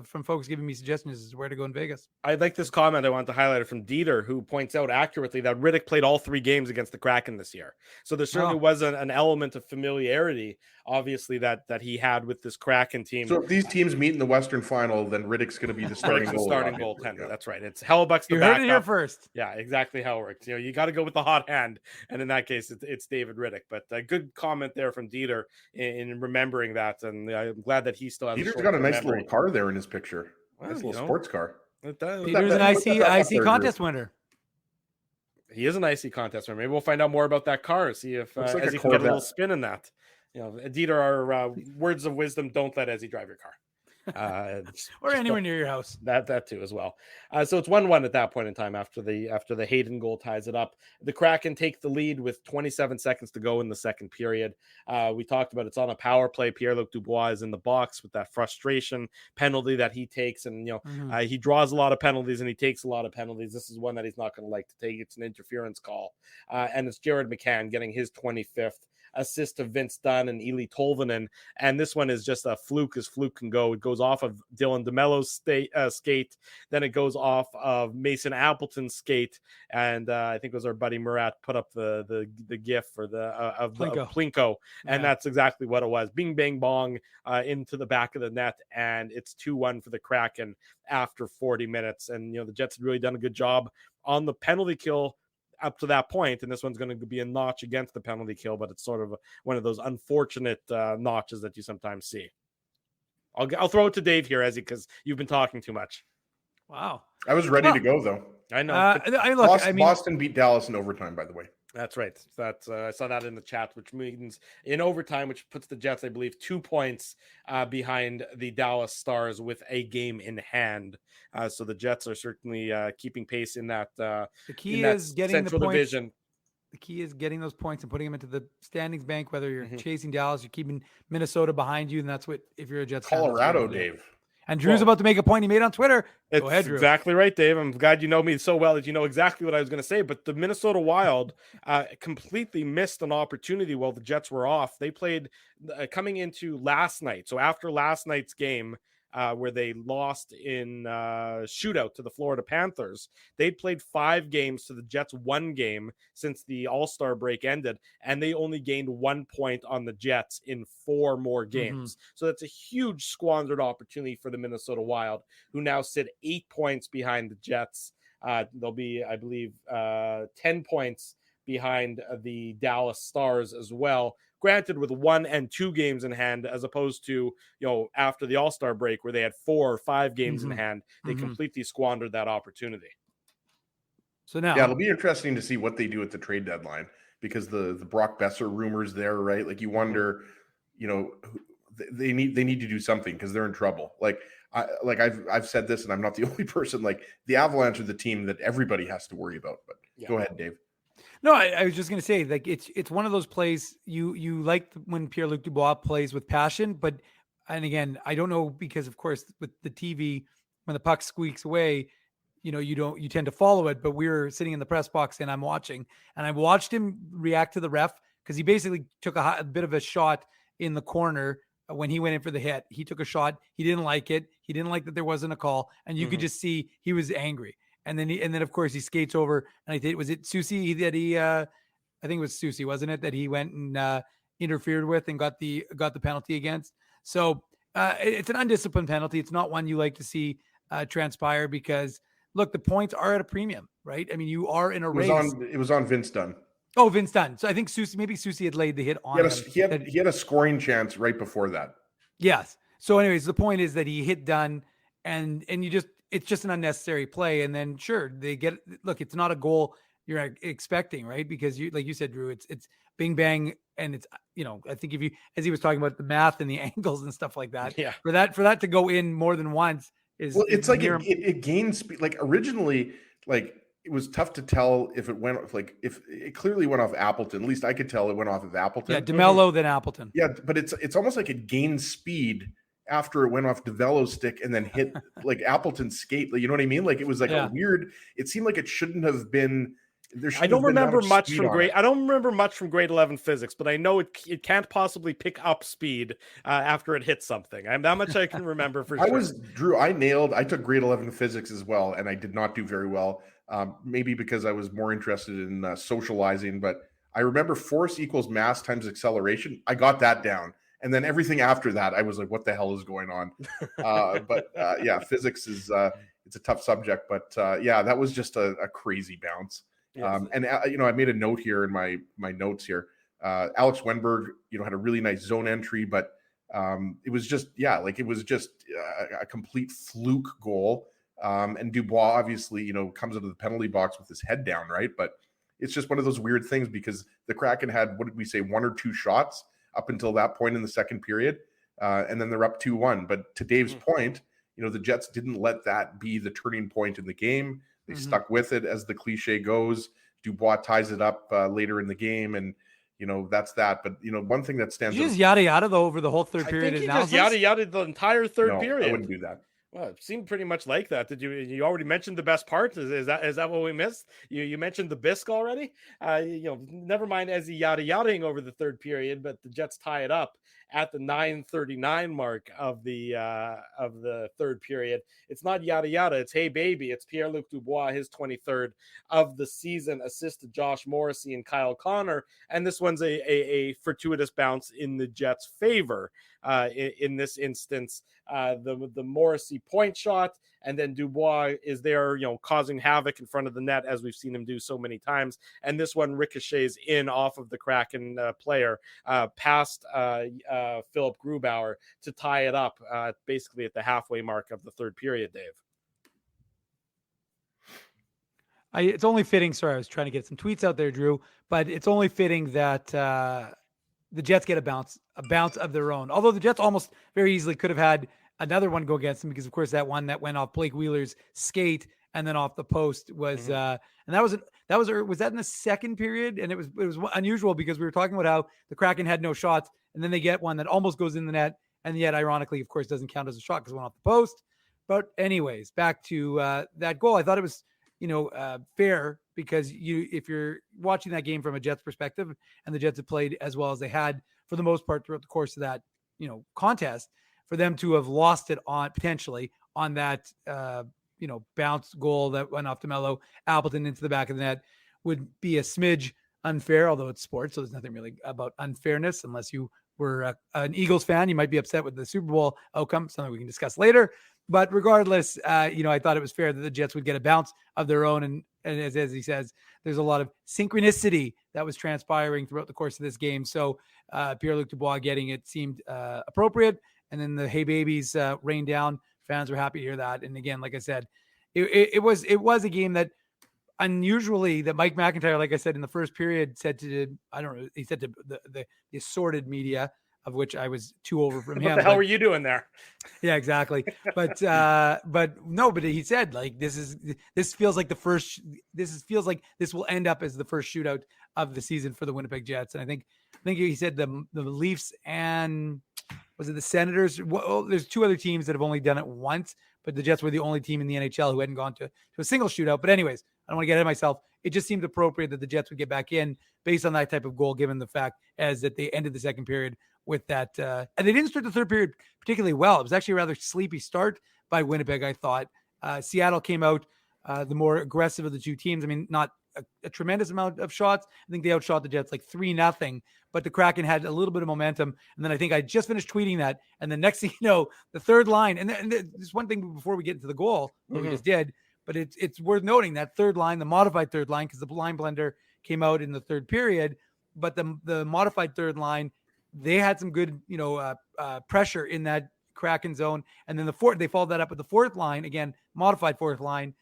from folks giving me suggestions as to where to go in Vegas. I like this comment I want to highlight from Dieter, who points out accurately that Riddick played all 3 games against the Kraken this year. So there certainly was an element of familiarity, obviously, that he had with this Kraken team. So if these teams meet in the Western Final, then Riddick's going to be the starting goaltender. Yeah. That's right. It's Hellebuck's the backup. You heard it here first. Yeah, exactly how it works. You got to go with the hot hand, and in that case, it's David Riddick. But a good comment there from Dieter in remembering that, and I'm glad that he still has. Dieter's got a nice little car there in his picture. Nice little sports car. Peter's an IC contest winner. He is an IC contest winner. Maybe we'll find out more about that car. See if Ezzy can get a little spin in that. Dieter, our words of wisdom: don't let Ezzy drive your car. Or anywhere near your house. That too as well. So it's 1-1 at that point in time after the Hayden goal ties it up. The Kraken take the lead with 27 seconds to go in the second period. We talked about it's on a power play. Pierre-Luc Dubois is in the box with that frustration penalty that he takes, and he draws a lot of penalties and he takes a lot of penalties. This is one that he's not going to like to take. It's an interference call, and it's Jared McCann getting his 25th assist to Vince Dunn and Eli Tolvanen, and this one is just a fluke as fluke can go. It goes off of Dylan DeMello's skate, then it goes off of Mason Appleton's skate, and I think it was our buddy Murat put up the gif for of Plinko, and that's exactly what it was. Bing bang bong into the back of the net, and it's 2-1 for the Kraken after 40 minutes. And the Jets had really done a good job on the penalty kill up to that point, and this one's going to be a notch against the penalty kill, but it's sort of one of those unfortunate notches that you sometimes see. I'll throw it to Dave here, Ezzy, because you've been talking too much. Wow. I was ready to go, though. I know. Boston beat Dallas in overtime, by the way. That's right. I saw that in the chat, which means in overtime, which puts the Jets, I believe, 2 points behind the Dallas Stars with a game in hand. So the Jets are certainly keeping pace in that. The key is getting Central the points. Division. The key is getting those points and putting them into the standings bank. Whether you're chasing Dallas, you're keeping Minnesota behind you, and that's what if you're a Jets. Colorado, Dave. And Drew's about to make a point he made on Twitter. Go ahead, Drew. Exactly right, Dave. I'm glad you know me so well that you know exactly what I was going to say. But the Minnesota Wild completely missed an opportunity while the Jets were off. They played coming into last night. So after last night's game, where they lost in shootout to the Florida Panthers, they'd played 5 games to the Jets 1 game since the All-Star break ended, and they only gained 1 point on the Jets in 4 more games. So that's a huge squandered opportunity for the Minnesota Wild, who now sit 8 points behind the Jets. They'll be, I believe, 10 points behind the Dallas Stars as well. Granted, with 1 and 2 games in hand, as opposed to, after the All-Star break where they had 4 or 5 games in hand, they completely squandered that opportunity. So now, it'll be interesting to see what they do at the trade deadline, because the Brock Besser rumors there, right? Like, you wonder, they need to do something because they're in trouble. I've said this, and I'm not the only person. Like, the Avalanche are the team that everybody has to worry about. But go ahead, Dave. No, I was just going to say, like, it's one of those plays you like when Pierre-Luc Dubois plays with passion, but And again, I don't know, because of course with the TV, when the puck squeaks away, you tend to follow it, but we were sitting in the press box and I'm watching, and I watched him react to the ref, because he basically took a bit of a shot in the corner when he went in for the hit. He took a shot. He didn't like it. He didn't like that there wasn't a call, and you could just see he was angry. And then of course he skates over, and I think, was it Susie that I think it was Susie, wasn't it, that he went and interfered with and got the penalty against. So it's an undisciplined penalty. It's not one you like to see transpire, because look, the points are at a premium, right? I mean, you are in a race. It was on Vince Dunn. Oh, Vince Dunn. So I think Susie had laid the hit on him. He had a scoring chance right before that. Yes. So anyways, the point is that he hit Dunn, and it's just an unnecessary play. And then sure, look, it's not a goal you're expecting, right? Because like you said, Drew, it's bing bang, and it's, I think if you, as he was talking about the math and the angles and stuff like that, for that to go in more than once is, well, it's like it gains speed. Like originally, like it was tough to tell if it went, like if it clearly went off Appleton. At least I could tell it went off of Appleton. Yeah, DeMello then Appleton. Yeah, but it's almost like it gained speed after it went off DeVello's stick and then hit like Appleton's skate. You know what I mean? Like it was like a weird. It seemed like it shouldn't have been. I don't remember much from grade 11 physics, but I know it can't possibly pick up speed after it hits something. I'm that much I can remember for sure. I took grade 11 physics as well, and I did not do very well. Maybe because I was more interested in socializing, but I remember force equals mass times acceleration. I got that down. And then everything after that, I was like, what the hell is going on? Physics is, it's a tough subject, but that was just a crazy bounce. Yes. I made a note here in my notes here. Alex Wenberg, had a really nice zone entry, but it was just a complete fluke goal. And Dubois obviously, comes into the penalty box with his head down, right? But it's just one of those weird things, because the Kraken had, what did we say, one or two shots up until that point in the second period, and then they're up 2-1. But to Dave's point, the Jets didn't let that be the turning point in the game. They stuck with it, as the cliche goes. Dubois ties it up later in the game, and that's that. But one thing that stands out, just yada yada though over the whole third period. I think he just yada yada the entire third period. I wouldn't do that. Well, it seemed pretty much like that. Did you already mentioned the best part? Is that what we missed? You mentioned the bisque already. Never mind as he yada yadaing over the third period, but the Jets tie it up at the 9:39 mark of the third period. It's not yada yada. It's hey baby. It's Pierre-Luc Dubois, his 23rd of the season, assist to Josh Morrissey and Kyle Connor, and this one's a fortuitous bounce in the Jets' favor. In this instance, the Morrissey point shot, and then Dubois is there, causing havoc in front of the net, as we've seen him do so many times. And this one ricochets in off of the Kraken player, past Philip Grubauer to tie it up, basically at the halfway mark of the third period. Dave, it's only fitting. Sorry, I was trying to get some tweets out there, Drew, but it's only fitting that the Jets get a bounce of their own. Although the Jets almost very easily could have had another one go against them, because of course that one that went off Blake Wheeler's skate and then off the post was, and was that in the second period? And it was unusual, because we were talking about how the Kraken had no shots, and then they get one that almost goes in the net, and yet ironically, of course, doesn't count as a shot because it went off the post. But anyways, back to that goal. I thought it was, fair, because if you're watching that game from a Jets perspective, and the Jets have played as well as they had for the most part throughout the course of that, contest, for them to have lost it potentially on that, bounce goal that went off DeMello, Appleton into the back of the net, would be a smidge unfair, although it's sports. So there's nothing really about unfairness, unless you were an Eagles fan. You might be upset with the Super Bowl outcome, something we can discuss later. But regardless, I thought it was fair that the Jets would get a bounce of their own. And as he says, there's a lot of synchronicity that was transpiring throughout the course of this game. So Pierre-Luc Dubois getting it seemed appropriate. And then the hey babies rained down. Fans were happy to hear that. And again, like I said, it was a game that unusually, that Mike McIntyre, like I said in the first period, said to the assorted media, of which I was too over from him. What the hell were you doing there? Yeah, exactly. But he said, like, this feels like this will end up as the first shootout of the season for the Winnipeg Jets. And I think he said the Leafs and Was it the Senators? Well, there's two other teams that have only done it once, but the Jets were the only team in the NHL who hadn't gone to a single shootout. But anyways, I don't want to get ahead of myself. It just seemed appropriate that the Jets would get back in based on that type of goal, given the fact as that they ended the second period with that. And they didn't start the third period particularly well. It was actually a rather sleepy start by Winnipeg, I thought. Seattle came out the more aggressive of the two teams. I mean, not a tremendous amount of shots. I think they outshot the Jets like 3-0, but the Kraken had a little bit of momentum. And then I think I just finished tweeting that. And the next thing you know, the third line, and there's one thing before we get into the goal, what we just did, but it's worth noting that third line, the modified third line, because the line blender came out in the third period, but the modified third line, they had some good, pressure in that Kraken zone. And then they followed that up with the fourth line, again, modified fourth line,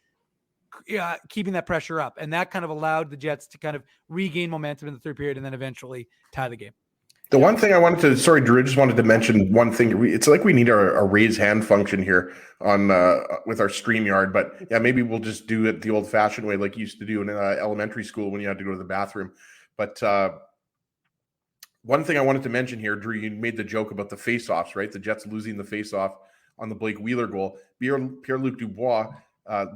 keeping that pressure up. And that kind of allowed the Jets to kind of regain momentum in the third period and then eventually tie the game. The one thing I wanted to, sorry, Drew, I just wanted to mention one thing. It's like we need a raise hand function here on with our StreamYard, but yeah, maybe we'll just do it the old fashioned way, like you used to do in elementary school when you had to go to the bathroom. But one thing I wanted to mention here, Drew, you made the joke about the faceoffs, right? The Jets losing the faceoff on the Blake Wheeler goal. Pierre-Luc Dubois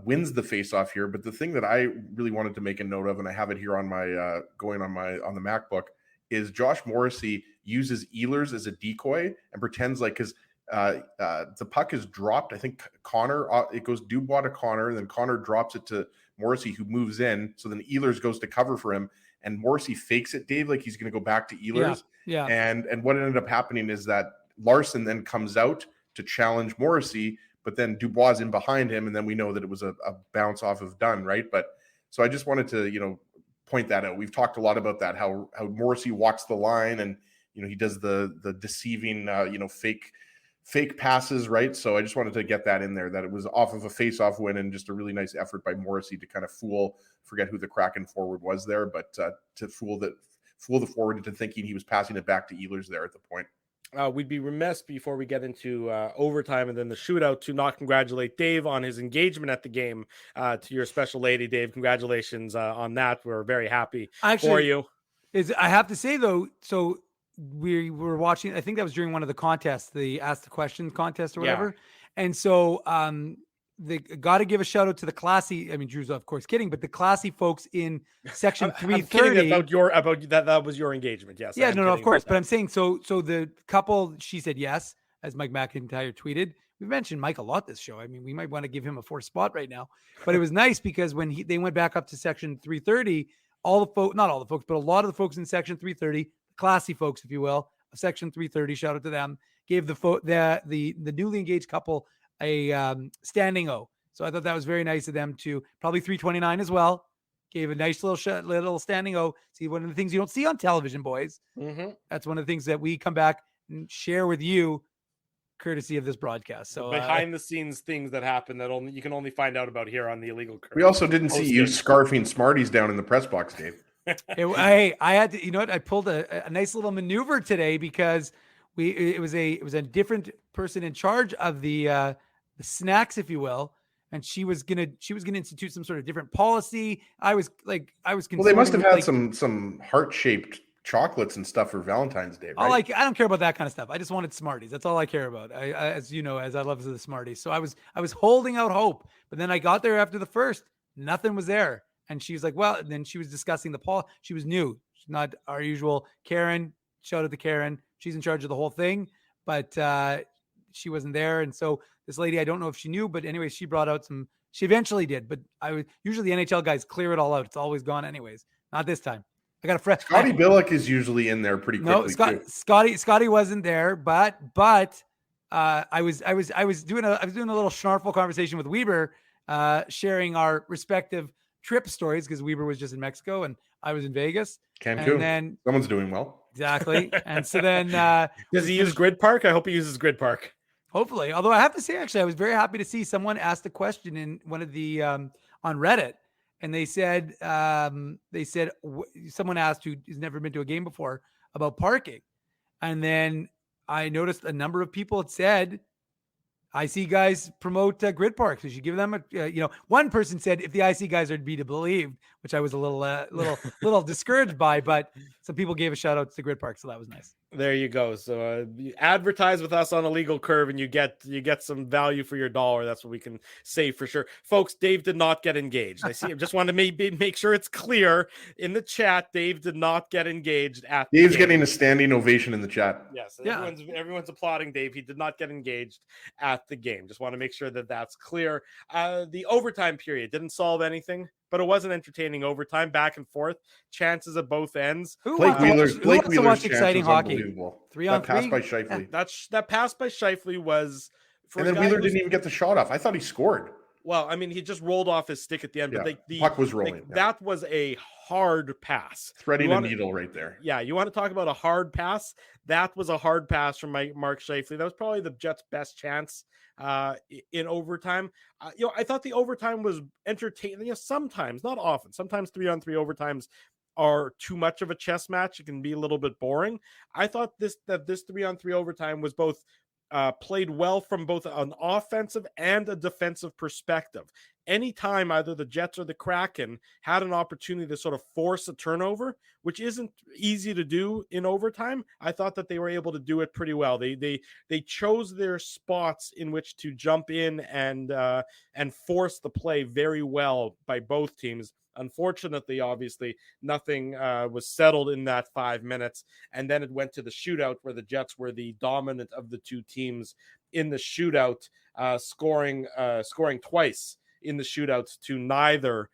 wins the faceoff here. But the thing that I really wanted to make a note of, and I have it here on my on the MacBook, is Josh Morrissey uses Ehlers as a decoy and pretends like, because the puck is dropped. I think Connor, it goes Dubois to Connor, and then Connor drops it to Morrissey, who moves in. So then Ehlers goes to cover for him, and Morrissey fakes it, Dave, like he's going to go back to Ehlers. Yeah. And what ended up happening is that Larson then comes out to challenge Morrissey, but then Dubois is in behind him, and then we know that it was a bounce off of Dunn, right? But so I just wanted to, point that out. We've talked a lot about that, how Morrissey walks the line and, he does the deceiving, fake passes, right? So I just wanted to get that in there, that it was off of a face-off win and just a really nice effort by Morrissey to kind of forget who the Kraken forward was there, but to fool the forward into thinking he was passing it back to Ehlers there at the point. We'd be remiss before we get into overtime and then the shootout to not congratulate Dave on his engagement at the game to your special lady, Dave. Congratulations on that. We're very happy for you. I have to say, though, so we were watching, I think that was during one of the contests, the Ask the Question contest or whatever. Yeah. And so they got to give a shout out to the classy, I mean, Drew's of course kidding, but the classy folks in section 330 about that was your engagement. Yes. Yeah, no, of course. But I'm saying, so the couple, she said yes, as Mike McIntyre tweeted. We've mentioned Mike a lot this show. I mean, we might want to give him a fourth spot right now, but it was nice because when they went back up to section 330, not all the folks, but a lot of the folks in section 330, classy folks, if you will, of section 330, shout out to them, gave the newly engaged couple a standing O. So I thought that was very nice of them to, probably 329 as well, gave a nice little standing O. See, one of the things you don't see on television, boys. Mm-hmm. That's one of the things that we come back and share with you, courtesy of this broadcast. So behind the scenes things that happen that you can only find out about here on the Illegal Curve. We also didn't see you scarfing Smarties down in the press box, Dave. I had to, I pulled a nice little maneuver today because it was a different person in charge of the snacks, if you will, and she was gonna institute some sort of different policy. I was concerned. Well, they must have had some heart-shaped chocolates and stuff for Valentine's Day, right? I don't care about that kind of stuff. I just wanted Smarties. That's all I care about. As you know, as I love the Smarties. So I was holding out hope, but then I got there after the first, nothing was there. And she was like, well, and then she was discussing the Paul. She was new. She's not our usual Karen. Shout out to Karen. She's in charge of the whole thing, but she wasn't there. And so this lady, I don't know if she knew, but anyway, she brought out she eventually did, but usually the NHL guys clear it all out. It's always gone anyways. Not this time. I got a fresh. Scotty Billick is usually in there pretty quickly. No, Scotty wasn't there, but I was doing a little snarful conversation with Weber, sharing our respective trip stories because Weber was just in Mexico and I was in Vegas. Cancun. And then someone's doing well. Exactly. And so then does he use Grid Park? I hope he uses Grid Park. Hopefully. Although I have to say, actually, I was very happy to see someone asked a question in one of the on Reddit. And they said someone asked who has never been to a game before about parking. And then I noticed a number of people had said, I see guys promote Grid Parks. You should give them one person said if the IC guys are to be believed, which I was a little discouraged by, but some people gave a shout out to Grid Park. So that was nice. There you go. So you advertise with us on Illegal Curve and you get some value for your dollar. That's what we can say for sure. Folks, Dave did not get engaged. I see. I just want to make sure it's clear in the chat. Dave did not get engaged at Dave's getting a standing ovation in the chat. Yes, everyone's applauding Dave. He did not get engaged at the game. Just want to make sure that that's clear. The overtime period didn't solve anything, but it was an entertaining overtime, back and forth, chances at both ends. Blake Wheeler's exciting hockey. 3-on-3 pass by Scheifele. That pass by Scheifele was, and then Wheeler didn't even get the shot off. I thought he scored. Well, I mean, he just rolled off his stick at the end, but the puck was rolling. That was a hard pass. Threading a needle right there. Yeah, you want to talk about a hard pass? That was a hard pass from Mark Scheifele. That was probably the Jets' best chance in overtime. I thought the overtime was entertaining. Sometimes, not often. Sometimes 3-on-3 overtimes are too much of a chess match. It can be a little bit boring. I thought this 3-on-3 overtime was both played well from both an offensive and a defensive perspective. Anytime either the Jets or the Kraken had an opportunity to sort of force a turnover, which isn't easy to do in overtime, I thought that they were able to do it pretty well. They chose their spots in which to jump in and force the play very well by both teams. Unfortunately, obviously, nothing was settled in that 5 minutes. And then it went to the shootout where the Jets were the dominant of the two teams in the shootout, scoring twice in the shootout to neither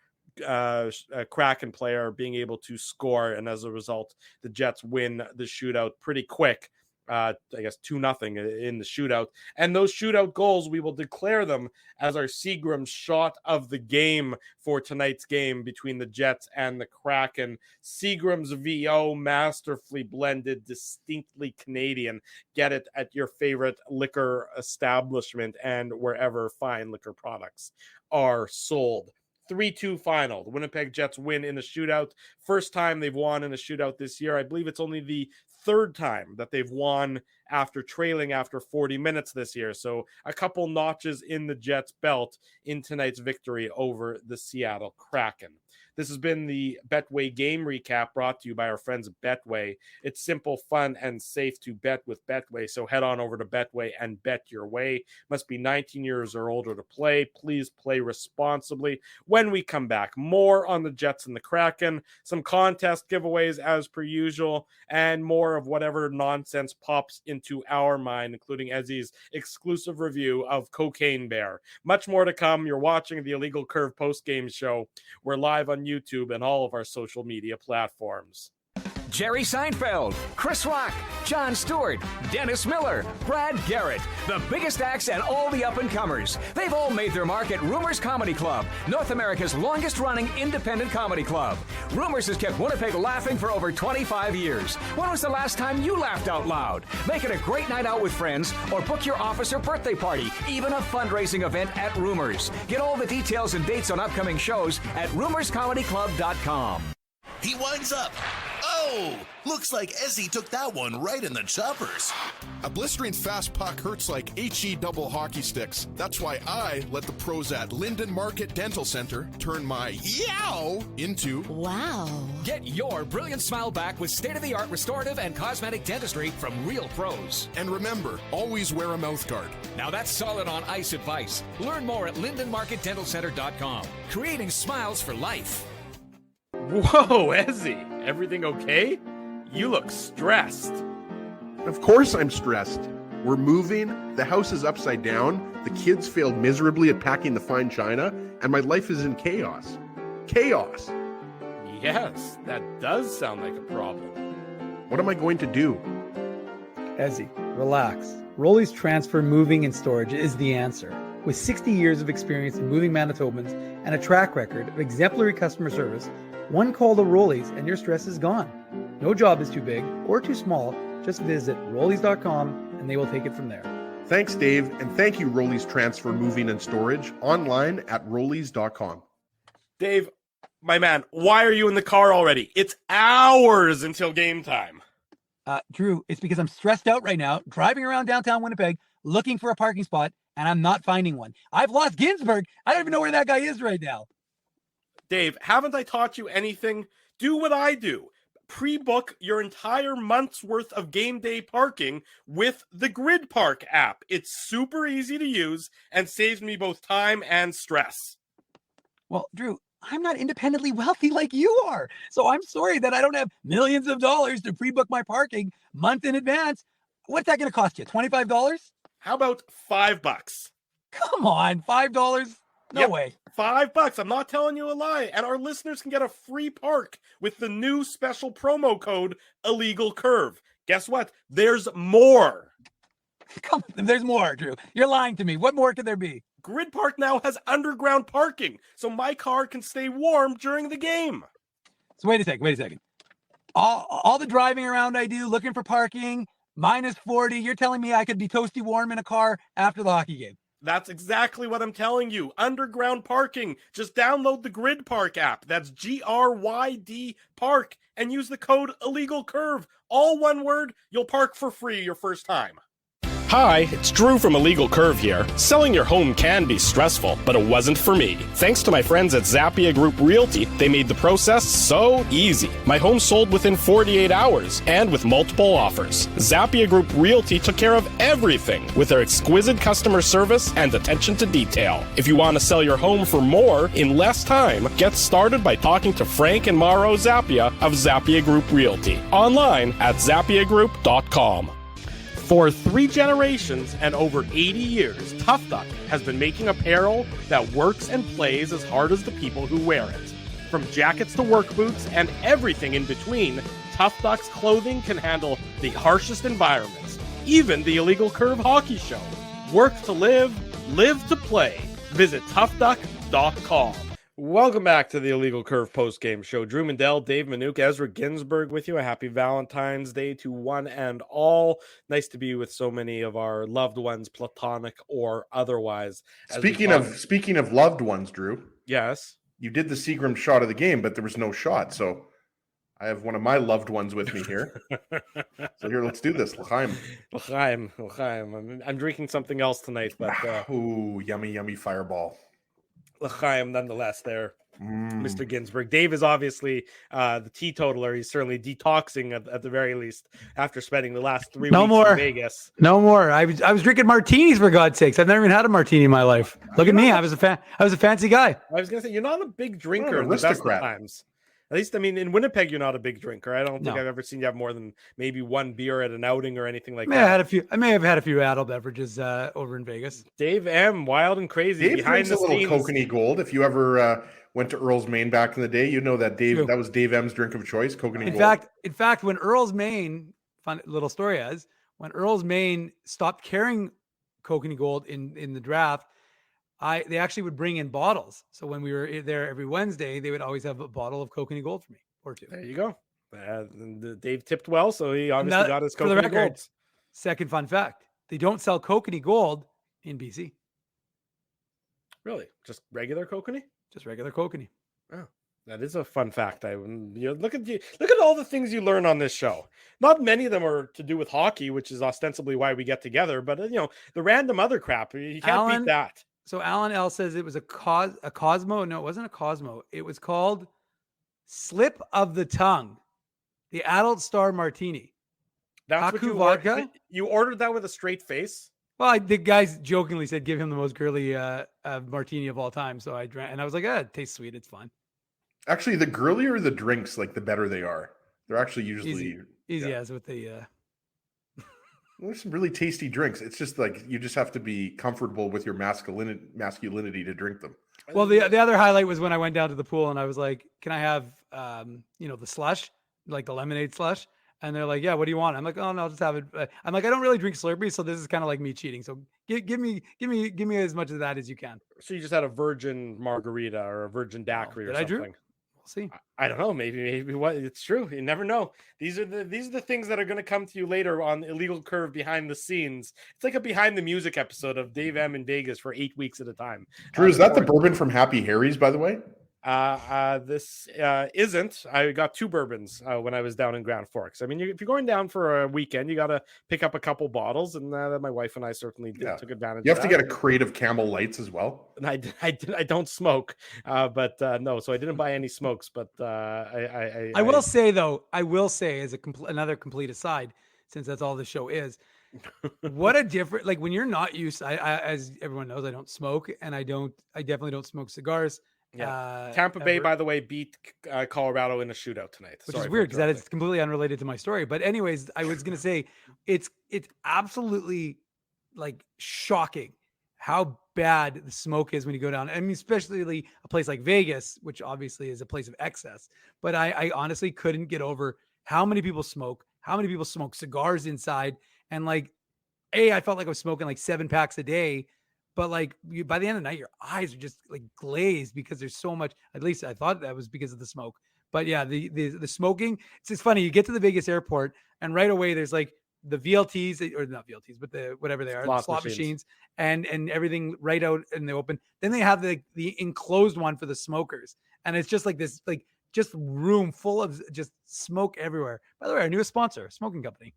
Kraken player being able to score. And as a result, the Jets win the shootout pretty quick. I guess 2-0 in the shootout. And those shootout goals, we will declare them as our Seagram's shot of the game for tonight's game between the Jets and the Kraken. Seagram's VO, masterfully blended, distinctly Canadian. Get it at your favorite liquor establishment and wherever fine liquor products are sold. 3-2 final. The Winnipeg Jets win in a shootout. First time they've won in a shootout this year. I believe it's only the third time that they've won after trailing after 40 minutes this year. So a couple notches in the Jets' belt in tonight's victory over the Seattle Kraken. This has been the Betway game recap brought to you by our friends at Betway. It's simple, fun, and safe to bet with Betway. So head on over to Betway and bet your way. Must be 19 years or older to play. Please play responsibly. When we come back, more on the Jets and the Kraken, some contest giveaways as per usual, and more of whatever nonsense pops into our mind, including Ezzy's exclusive review of Cocaine Bear. Much more to come. You're watching the Illegal Curve post-game show. We're live on YouTube and all of our social media platforms. Jerry Seinfeld, Chris Rock, Jon Stewart, Dennis Miller, Brad Garrett, the biggest acts and all the up-and-comers. They've all made their mark at Rumors Comedy Club, North America's longest-running independent comedy club. Rumors has kept Winnipeg laughing for over 25 years. When was the last time you laughed out loud? Make it a great night out with friends or book your office or birthday party, even a fundraising event at Rumors. Get all the details and dates on upcoming shows at rumorscomedyclub.com. He winds up. Oh, looks like Ezzy took that one right in the choppers. A blistering fast puck hurts like HE double hockey sticks. That's why I let the pros at Linden Market Dental Center turn my yow into wow. Get your brilliant smile back with state-of-the-art restorative and cosmetic dentistry from real pros. And remember, always wear a mouth guard. Now that's solid on ice advice. Learn more at lindenmarketdentalcenter.com. Creating smiles for life. Whoa, Ezzy, everything okay? You look stressed. Of course I'm stressed. We're moving, the house is upside down, the kids failed miserably at packing the fine china, and my life is in chaos. Chaos! Yes, that does sound like a problem. What am I going to do? Ezzy, relax. Rolly's Transfer Moving and Storage is the answer. With 60 years of experience in moving Manitobans and a track record of exemplary customer service, one call to Rolly's and your stress is gone. No job is too big or too small. Just visit Rollies.com and they will take it from there. Thanks, Dave, and thank you, Rolly's Transfer Moving and Storage, online at Rollies.com. Dave, my man, why are you in the car already? It's hours until game time. Drew, it's because I'm stressed out right now, driving around downtown Winnipeg, looking for a parking spot, and I'm not finding one. I've lost Ginsburg. I don't even know where that guy is right now. Dave, haven't I taught you anything? Do what I do. Pre-book your entire month's worth of game day parking with the Grid Park app. It's super easy to use and saves me both time and stress. Well, Drew, I'm not independently wealthy like you are. So I'm sorry that I don't have millions of dollars to pre-book my parking month in advance. What's that going to cost you? $25? How about $5? Come on, $5? No way. $5. I'm not telling you a lie. And our listeners can get a free park with the new special promo code Illegal Curve. Guess what? There's more. Come on, there's more, Drew. You're lying to me. What more could there be? Grid Park now has underground parking, so my car can stay warm during the game. So wait a second. All the driving around I do, looking for parking, minus 40. You're telling me I could be toasty warm in a car after the hockey game? That's exactly what I'm telling you. Underground parking. Just download the Grid Park app. That's GRYD Park and use the code Illegal Curve. All one word. You'll park for free your first time. Hi, it's Drew from Illegal Curve here. Selling your home can be stressful, but it wasn't for me. Thanks to my friends at Zappia Group Realty, they made the process so easy. My home sold within 48 hours and with multiple offers. Zappia Group Realty took care of everything with their exquisite customer service and attention to detail. If you want to sell your home for more in less time, get started by talking to Frank and Mauro Zappia of Zappia Group Realty. Online at zappiagroup.com. For 3 generations and over 80 years, Tough Duck has been making apparel that works and plays as hard as the people who wear it. From jackets to work boots and everything in between, Tough Duck's clothing can handle the harshest environments, even the Illegal Curve hockey show. Work to live, live to play. Visit toughduck.com. Welcome back to the Illegal Curve post-game show. Drew Mandel, Dave Manouk, Ezra Ginsburg with you. A happy Valentine's Day to one and all. Nice to be with so many of our loved ones, platonic or otherwise. Speaking of loved ones, Drew. Yes. You did the Seagram shot of the game, but there was no shot. So I have one of my loved ones with me here. So here, let's do this. L'chaim. L'chaim. I'm drinking something else tonight, but ooh, yummy fireball. L'chaim nonetheless there, Mr. Ginsburg. Dave is obviously the teetotaler. He's certainly detoxing at the very least after spending the last 3 weeks in Vegas. No more. I was drinking martinis, for God's sakes. I've never even had a martini in my life. Look at me. I was a fancy guy. I was going to say, you're not a big drinker in the best of times. At least, I mean, in Winnipeg, you're not a big drinker. I don't think I've ever seen you have more than maybe one beer at an outing or anything like that. I may have had a few adult beverages over in Vegas. Dave M, wild and crazy. Dave drinks a little Kokanee Gold. If you ever went to Earl's Maine back in the day, you know that that was Dave M's drink of choice, Kokanee Gold. In fact, when Earl's Maine, fun little story when Earl's Maine stopped carrying Kokanee Gold in the draft, they actually would bring in bottles. So when we were there every Wednesday, they would always have a bottle of Kokanee Gold for me or two. There you go. Dave tipped well, so he obviously got his Kokanee Gold. Second fun fact: they don't sell Kokanee Gold in BC. Really? Just regular Kokanee? Just regular Kokanee. Oh, that is a fun fact. Look at all the things you learn on this show. Not many of them are to do with hockey, which is ostensibly why we get together. But the random other crap, you can't beat that. So Alan L says it was a Cosmo. No, it wasn't a Cosmo. It was called Slip of the Tongue, the Adult Star Martini. That's what you vodka. You ordered that with a straight face. Well, the guys jokingly said, "Give him the most girly martini of all time." So I drank, and I was like, "It tastes sweet. It's fun." Actually, the girlier the drinks, like the better they are. They're actually usually easy as with the. There's some really tasty drinks. It's just like you just have to be comfortable with your masculinity to drink them. Well, the other highlight was when I went down to the pool and I was like, "Can I have the slush, like the lemonade slush?" And they're like, "Yeah, what do you want?" I'm like, "Oh no, I'll just have it." I'm like, "I don't really drink Slurpee, so this is kind of like me cheating. So give me as much of that as you can." So you just had a virgin margarita or a virgin daiquiri or something. Drew? We'll see. I don't know. Maybe what it's true. You never know. These are the things that are going to come to you later on Illegal Curve behind the scenes. It's like a behind the music episode of Dave M in Vegas for 8 weeks at a time. Drew, is that the bourbon from Happy Harry's, by the way? This isn't. I got 2 bourbons when I was down in Grand Forks. I mean, if you're going down for a weekend, you got to pick up a couple bottles, and my wife and I certainly took advantage. You have of to get a crate of Camel Lights as well. And I don't smoke, but no, so I didn't buy any smokes. But I will say though, as another complete aside, since that's all the show is. What a different, like when you're not used, as everyone knows, I don't smoke, and I definitely don't smoke cigars. Yeah. Tampa Bay, by the way, beat Colorado in a shootout tonight, which is weird because that is completely unrelated to my story. But anyways, I was gonna say it's absolutely like shocking how bad the smoke is when you go down. I mean, especially a place like Vegas, which obviously is a place of excess. But I honestly couldn't get over how many people smoke cigars inside, and like, I felt like I was smoking like 7 packs a day. But like by the end of the night, your eyes are just like glazed because there's so much. At least I thought that was because of the smoke. But yeah, the smoking. It's just funny. You get to the Vegas airport, and right away there's like the VLTs, or not VLTs, but the whatever they are, the slot machines, and everything right out in the open. Then they have the enclosed one for the smokers, and it's just like this just room full of just smoke everywhere. By the way, our newest sponsor, smoking company.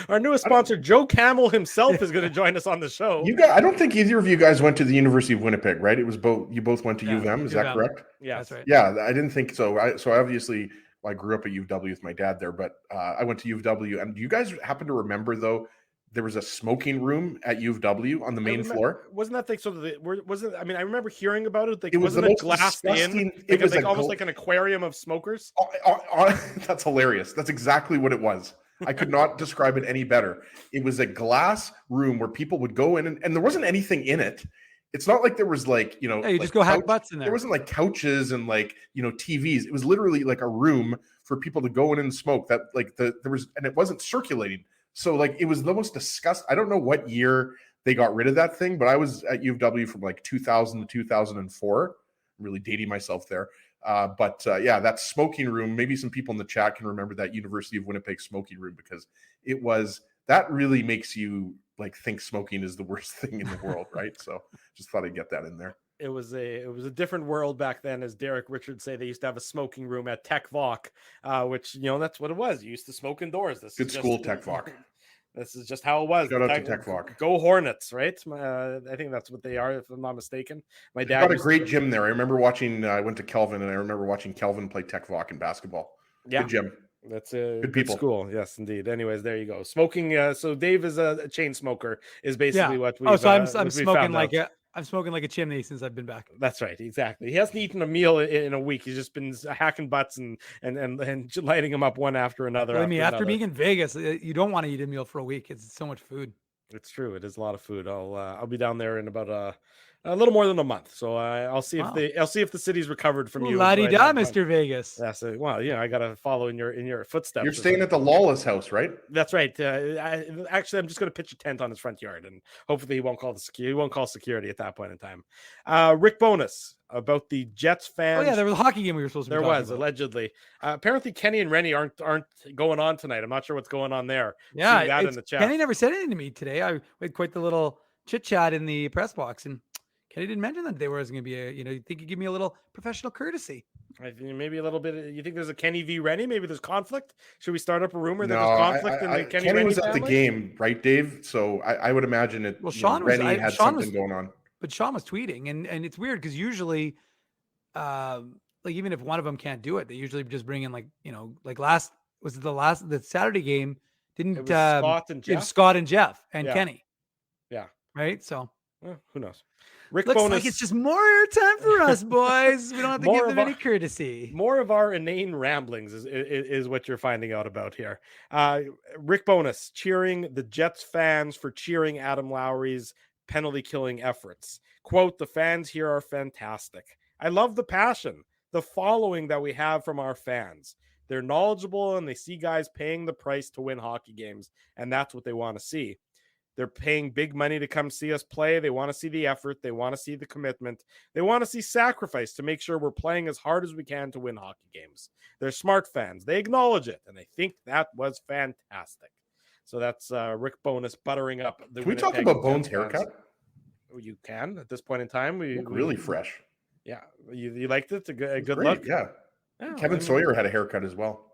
Our newest sponsor, Joe Camel himself, is going to join us on the show. I don't think either of you guys went to the University of Winnipeg, right? It was you both went to U of M. Is that correct? Yeah, that's right. Yeah, I didn't think so. So obviously, I grew up at U of W with my dad there, but I went to U of W. And do you guys happen to remember though? There was a smoking room at U of W on the main floor. Wasn't that thing? So wasn't? I mean, I remember hearing about it. Like, it was wasn't the it glassed in? It was almost like an aquarium of smokers. That's hilarious. That's exactly what it was. I could not describe it any better. It was a glass room where people would go in, and there wasn't anything in it. It's not like there was like, you like just go hack butts in there. There wasn't like couches and like, TVs. It was literally like a room for people to go in and smoke. That like there was, and it wasn't circulating. So like it was the most disgusting. I don't know what year they got rid of that thing, but I was at U of W from like 2000 to 2004. I'm really dating myself there. But that smoking room, maybe some people in the chat can remember that University of Winnipeg smoking room, because that really makes you like think smoking is the worst thing in the world, right? So just thought I'd get that in there. It was a different world back then, as Derek Richards say. They used to have a smoking room at Tech Voc, which that's what it was. You used to smoke indoors. Good school, Tech Voc. This is just how it was. Shout out to Tech Voc. Go Hornets, right? I think that's what they are, if I'm not mistaken. My dad got a great gym there. I remember watching. I went to Kelvin, and I remember watching Kelvin play Tech Voc in basketball. Yeah, good gym. That's a good people. School. Yes, indeed. Anyways, there you go. Smoking. So Dave is a chain smoker. Is basically what we. So I'm smoking like I'm smoking like a chimney since I've been back. That's right. Exactly. He hasn't eaten a meal in a week. He's just been hacking butts and lighting them up one after another. After being in Vegas, you don't want to eat a meal for a week. It's so much food. It's true. It is a lot of food. I'll be down there in about a little more than a month. So I'll see if the city's recovered from you. La-di-da, Mr. Vegas. That's it. Well, I got to follow in your footsteps. You're staying at the Lawless house, right? That's right. Actually, I'm just going to pitch a tent on his front yard, and hopefully he won't call security at that point in time. Rick Bonus about the Jets fans. Oh yeah, there was a hockey game we were supposed to be talking about. Allegedly. Apparently Kenny and Rennie aren't going on tonight. I'm not sure what's going on there. Yeah, that in the chat. Kenny never said anything to me today. We had quite the little chit chat in the press box, and Kenny didn't mention that there was going to be you think you give me a little professional courtesy. I think maybe a little bit. You think there's a Kenny v. Rennie? Maybe there's conflict. Should we start up a rumor that there's conflict in the Kenny was family? At the game, right, Dave? So I would imagine it. Well, Rennie had something going on. But Sean was tweeting, and it's weird because usually, like even if one of them can't do it, they usually just bring in the Saturday game didn't Scott and Jeff and Kenny. Yeah. Right. So who knows? Rick Looks Bonus, like it's just more time for us, boys. We don't have to give them any courtesy. More of our inane ramblings is what you're finding out about here. Rick Bonus cheering the Jets fans for cheering Adam Lowry's penalty killing efforts. Quote, the fans here are fantastic. I love the passion, the following that we have from our fans. They're knowledgeable and they see guys paying the price to win hockey games, and that's what they want to see. They're paying big money to come see us play. They want to see the effort. They want to see the commitment. They want to see sacrifice to make sure we're playing as hard as we can to win hockey games. They're smart fans. They acknowledge it, and I think that was fantastic. So that's Rick Bonus buttering up. Can we talk about Bones' haircut? You can at this point in time. We really fresh. Yeah, you liked it. A good Great, look. yeah. Yeah, Kevin Sawyer had a haircut as well.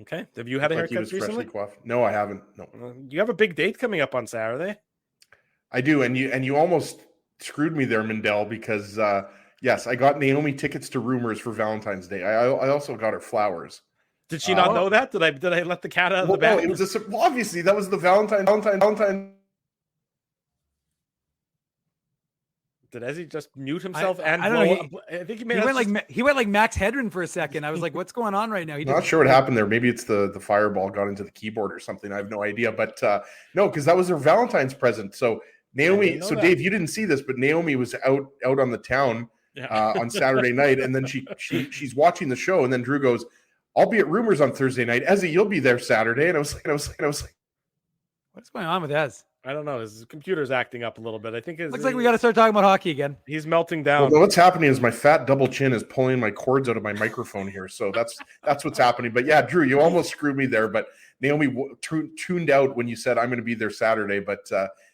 Okay. Have you had a Like he haircut was freshly recently? coiffed. No, I haven't. No, You have a big date coming up on Saturday. I do. And you almost screwed me there, Mindell, because yes, I got Naomi tickets to Rumors for Valentine's Day. I also got her flowers. Did she not know that? Did I let the cat out of the No, bag? it was obviously that was the Valentine. Did Ezzy just mute himself I don't know. I think He went like Max Hedren for a second. I was like, "What's going on right now?" I'm not sure what happened there. Maybe it's the fireball got into the keyboard or something. I have no idea. But no, because that was her Valentine's present. So Naomi. So Dave, you didn't see this, but Naomi was out on the town on Saturday night, and then she's watching the show, and then Drew goes, "I'll be at Rumors on Thursday night. Ezzy, you'll be there Saturday." And I was like, "What's going on with Ez?" I don't know. His computer's acting up a little bit. I think looks like we got to start talking about hockey again. He's melting down. Well, what's happening is my fat double chin is pulling my cords out of my microphone here. So that's what's happening. But yeah, Drew, you almost screwed me there. But Naomi tuned out when you said I'm going to be there Saturday. But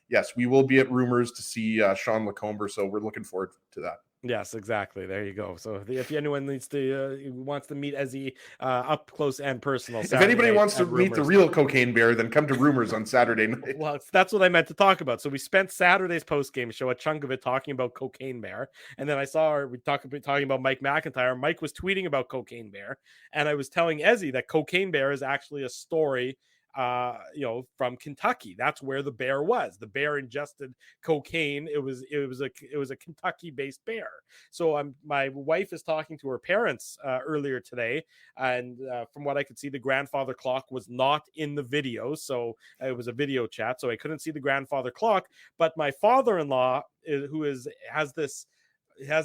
yes, we will be at Rumors to see Sean Lacomber. So we're looking forward to that. Yes, exactly. There you go. So if anyone wants to meet Ezzy up close and personal, if anybody wants to meet the real Cocaine Bear, then come to Rumors on Saturday night. Well, that's what I meant to talk about. So we spent Saturday's post-game show, a chunk of it, talking about Cocaine Bear, and then I saw talking about Mike McIntyre. Mike was tweeting about Cocaine Bear, and I was telling Ezzy that Cocaine Bear is actually a story from Kentucky. That's where the bear was. The bear ingested cocaine. It was a Kentucky based bear. So my wife is talking to her parents earlier today, and from what I could see, the grandfather clock was not in the video. So it was a video chat, so I couldn't see the grandfather clock. But my father-in-law, has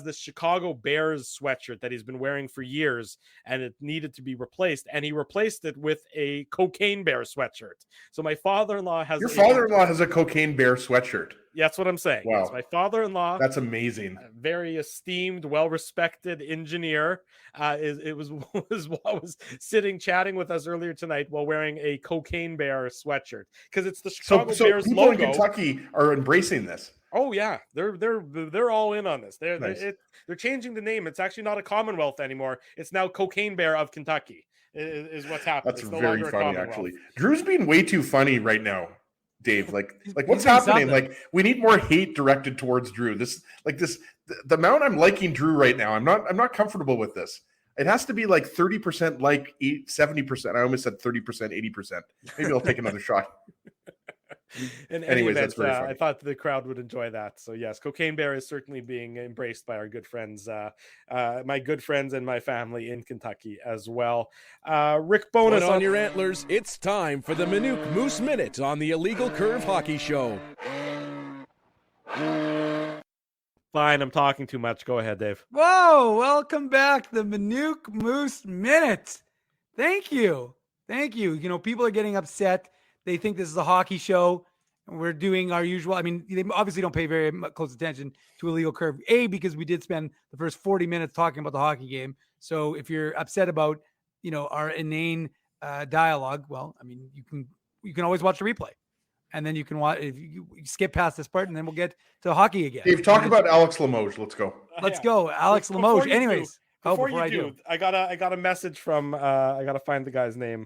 this Chicago Bears sweatshirt that he's been wearing for years, and it needed to be replaced, and he replaced it with a Cocaine Bear sweatshirt. So my father-in-law has a Cocaine Bear sweatshirt. Yeah, that's what I'm saying. Wow. Yes, my father-in-law, that's amazing. A very esteemed, well-respected engineer, was sitting chatting with us earlier tonight while wearing a Cocaine Bear sweatshirt, because it's the Chicago Bears people logo. In Kentucky are embracing this. Oh yeah, they're all in on this. They're changing the name. It's actually not a Commonwealth anymore. It's now Cocaine Bear of Kentucky. Is what's happening. That's very funny, actually. Drew's being way too funny right now, Dave. Like what's happening? Like we need more hate directed towards Drew. The amount I'm liking Drew right now. I'm not comfortable with this. It has to be like 30% like 70%. I almost said 30%, 80%. Maybe I'll take another shot. Anyways, that's very funny. I thought the crowd would enjoy that. So yes, Cocaine Bear is certainly being embraced by our good friends, my good friends and my family in Kentucky as well. Rick Bonus on your antlers. It's time for the Minuk Moose Minute on the Illegal Curve Hockey Show. Fine, I'm talking too much. Go ahead, Dave. Whoa, welcome back, the Minuk Moose Minute. Thank you. People are getting upset. They think this is a hockey show, and we're doing our usual. I mean, they obviously don't pay very close attention to Illegal Curve, because we did spend the first 40 minutes talking about the hockey game. So if you're upset about, our inane dialogue, well, I mean, you can always watch the replay, and then you can watch. If you skip past this part, and then we'll get to hockey again. Dave, talk about Alex Limoges. Let's go. Let's go, Alex Limoges. Anyways, before I do, I got a message from. I got to find the guy's name.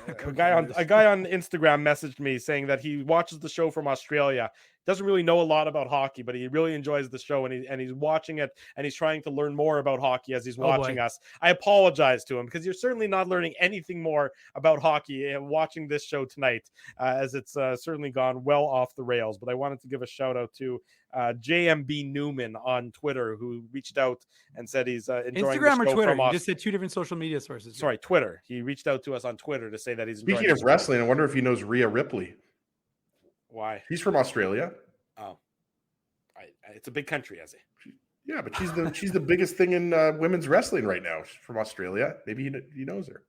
A guy on Instagram messaged me saying that he watches the show from Australia. Doesn't really know a lot about hockey, but he really enjoys the show, and he's watching it, and he's trying to learn more about hockey as he's watching us. I apologize to him, because you're certainly not learning anything more about hockey watching this show tonight, as it's certainly gone well off the rails. But I wanted to give a shout out to JMB Newman on Twitter, who reached out and said he's enjoying Instagram the show or Twitter. From us. You just said two different social media sources. Sorry, Twitter. He reached out to us on Twitter to say that he's Speaking of wrestling, I wonder if he knows Rhea Ripley. Why? He's from Australia. Oh, it's a big country, is he? Yeah, but she's the biggest thing in women's wrestling right now. She's from Australia. Maybe he knows her.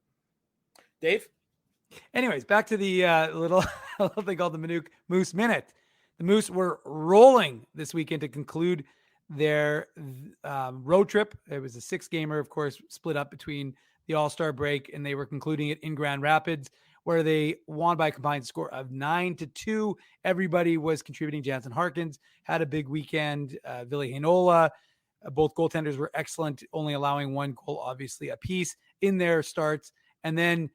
Dave? Anyways, back to the little thing called the Minuk Moose Minute. The Moose were rolling this weekend to conclude their road trip. It was a 6-gamer, of course, split up between the All-Star break, and they were concluding it in Grand Rapids, where they won by a combined score of 9-2. Everybody was contributing. Jansen Harkins had a big weekend. Ville Heinola, both goaltenders were excellent, only allowing one goal, obviously, apiece in their starts. And then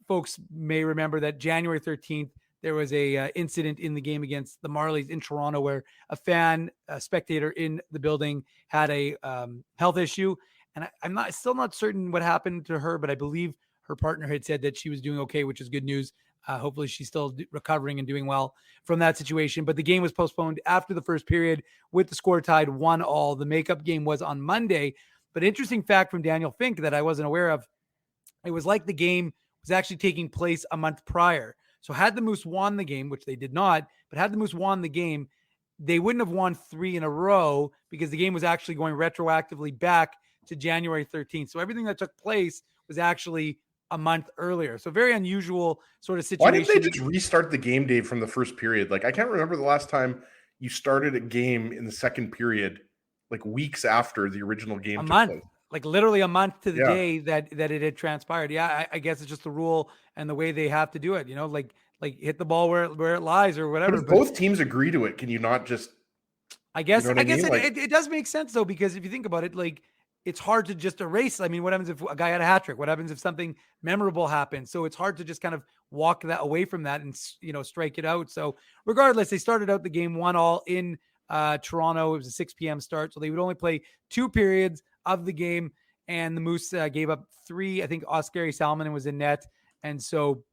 folks may remember that January 13th, there was a incident in the game against the Marlies in Toronto where a spectator in the building had a health issue. And I'm still not certain what happened to her, but I believe her partner had said that she was doing okay, which is good news. Hopefully she's still recovering and doing well from that situation. But the game was postponed after the first period with the score tied 1-1. The makeup game was on Monday. But interesting fact from Daniel Fink that I wasn't aware of, it was like the game was actually taking place a month prior. So had the Moose won the game, which they did not, but had the Moose won the game, they wouldn't have won 3 in a row because the game was actually going retroactively back to January 13th. So everything that took place was actually a month earlier. So very unusual sort of situation. Why didn't they just restart the game, Dave, from the first period? Like, I can't remember the last time you started a game in the second period, like weeks after the original game. A month, like literally a month to the day that it had transpired. Yeah, I guess it's just the rule and the way they have to do it. Like hit the ball where it lies or whatever. But if both teams agree to it, can you not just? I guess it, it does make sense though, because if you think about it, like it's hard to just erase. I mean, what happens if a guy had a hat trick? What happens if something memorable happens? So it's hard to just kind of walk that away from that and, strike it out. So regardless, they started out the game 1-1 in Toronto. It was a 6 p.m. start. So they would only play 2 periods of the game. And the Moose gave up 3. I think Oskari Salminen was in net. And so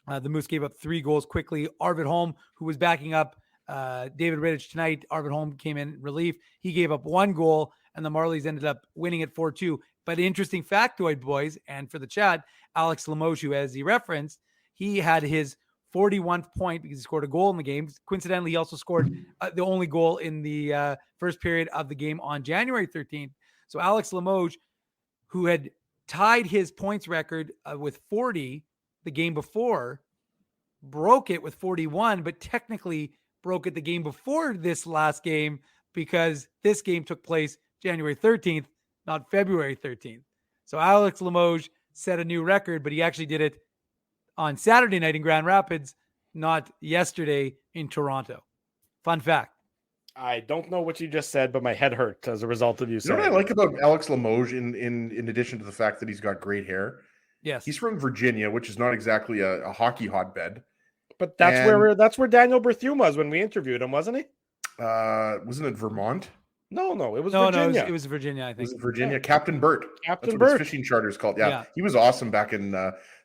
the Moose gave up 3 goals quickly. Arvid Holm, who was backing up David Rittich tonight, Arvid Holm came in relief. He gave up 1 goal. And the Marlies ended up winning it 4-2. But interesting factoid, boys, and for the chat, Alex Limoges, who, as he referenced, he had his 41th point because he scored a goal in the game. Coincidentally, he also scored the only goal in the first period of the game on January 13th. So Alex Limoges, who had tied his points record with 40 the game before, broke it with 41, but technically broke it the game before this last game because this game took place January 13th, not February 13th. So Alex Limoges set a new record, but he actually did it on Saturday night in Grand Rapids, not yesterday in Toronto. Fun fact. I don't know what you just said, but my head hurt as a result of you saying. You know what I like about Alex Limoges in addition to the fact that he's got great hair? Yes. He's from Virginia, which is not exactly a hockey hotbed. But that's where Daniel Berthiaume was when we interviewed him, wasn't he? Wasn't it Vermont? No, it was Virginia. It was Virginia, I think. Was it Virginia? Yeah. Captain Bert. Captain That's Bert. What his fishing charter is called. Yeah. He was awesome back in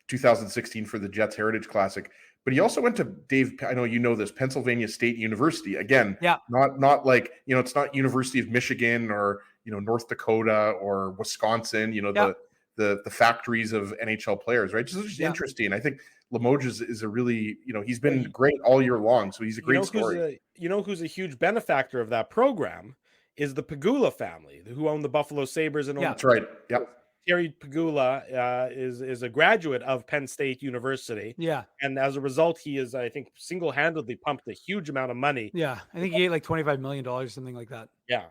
2016 for the Jets Heritage Classic. But he also went to Dave. I know you know this, Pennsylvania State University. Again, not like it's not University of Michigan or North Dakota or Wisconsin. The factories of NHL players, right? Just interesting. I think Limoges is a really he's been great all year long. So he's a great story. Who's a huge benefactor of that program is the Pegula family, who own the Buffalo Sabres. And that's right. Yep. Terry Pegula is a graduate of Penn State University. Yeah. And as a result, he is, I think, single-handedly pumped a huge amount of money. Yeah. I think he ate like $25 million, something like that. Yeah.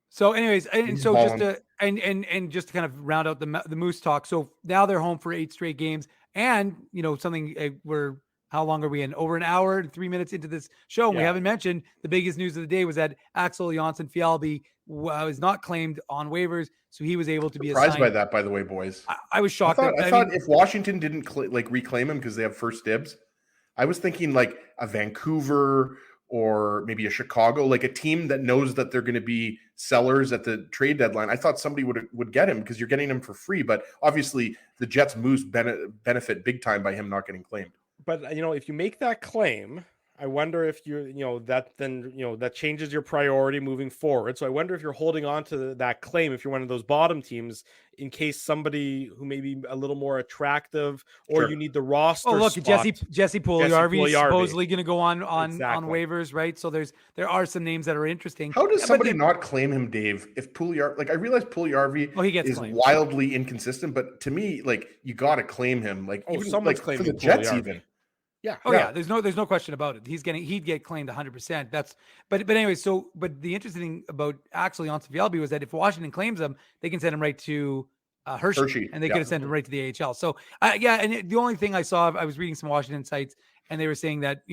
So anyways, and so just to kind of round out the Moose talk. So now they're home for 8 straight games. And, something how long are we in? Over an hour and 3 minutes into this show. And we haven't mentioned the biggest news of the day was that Axel Jonsson-Fjällby was not claimed on waivers. So he was able to be surprised assigned. by that, by the way, boys. I was shocked. I thought if Washington didn't reclaim him because they have first dibs, I was thinking like a Vancouver or maybe a Chicago, like a team that knows that they're going to be sellers at the trade deadline. I thought somebody would get him because you're getting him for free. But obviously the Jets Moose benefit big time by him not getting claimed. But if you make that claim, I wonder if that changes your priority moving forward. So I wonder if you're holding on to that claim if you're one of those bottom teams in case somebody who may be a little more attractive or you need the roster. Oh, look, spot. Jesse Puljujarvi is supposedly going to go on waivers, right? So there are some names that are interesting. How does somebody not claim him, Dave? If Puljujarvi, I realize Puljujarvi is claimed. Wildly inconsistent, but to me, you got to claim him. Someone's claiming for the Jets even. Yeah. Oh yeah. There's no question about it. He'd get claimed 100%. But anyway, but the interesting thing about Axel Jonsson-Fjällby was that if Washington claims him, they can send him right to Hershey, and they could have sent him right to the AHL. So and the only thing I saw, I was reading some Washington sites, and they were saying that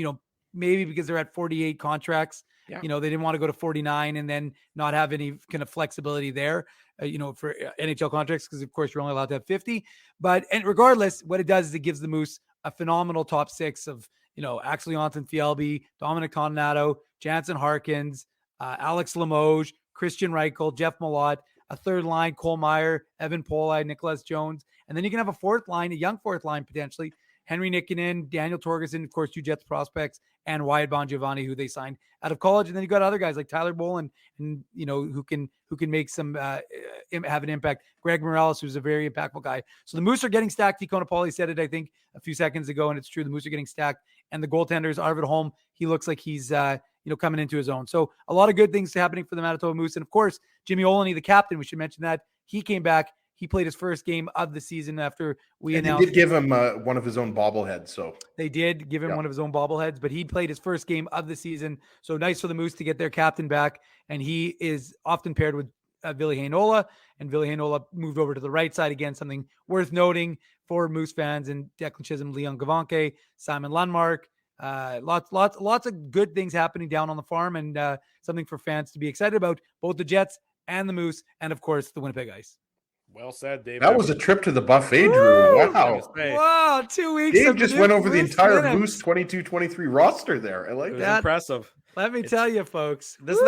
maybe because they're at 48 contracts, they didn't want to go to 49 and then not have any kind of flexibility there, for NHL contracts, because of course you're only allowed to have 50. And regardless, what it does is it gives the Moose a phenomenal top six of Axel Jonsson-Fjällby, Dominic Toninato, Jansen Harkins, Alex Limoges, Christian Reichel, Jeff Malott, a third line, Cole Meyer, Evan Poli, Nicholas Jones. And then you can have a fourth line, a young fourth line potentially. Henry Nikkinen, Daniel Torgerson, of course, 2 Jets prospects, and Wyatt Bongiovanni, who they signed out of college. And then you got other guys like Tyler Boland, and who can make some have an impact. Greg Morales, who's a very impactful guy. So the Moose are getting stacked. Tikona Pauly said it, I think, a few seconds ago, and it's true. The Moose are getting stacked. And the goaltenders, Arvid Holm, he looks like he's coming into his own. So a lot of good things happening for the Manitoba Moose. And of course, Jimmy Olney, the captain, we should mention that he came back. He played his first game of the season after we announced. They did give him one of his own bobbleheads. So they did give him one of his own bobbleheads, but he played his first game of the season. So nice for the Moose to get their captain back. And he is often paired with Ville Heinola, and Ville Heinola moved over to the right side again. Something worth noting for Moose fans, and Declan Chisholm, Leon Gavanke, Simon Lundmark. Lots of good things happening down on the farm, and something for fans to be excited about, both the Jets and the Moose, and of course the Winnipeg Ice. Well said, Dave. That was a trip to the buffet, Drew. Wow. 2 weeks. Dave just went over the entire Moose 22-23 roster there. I like that. Impressive. Let me tell you, folks. That's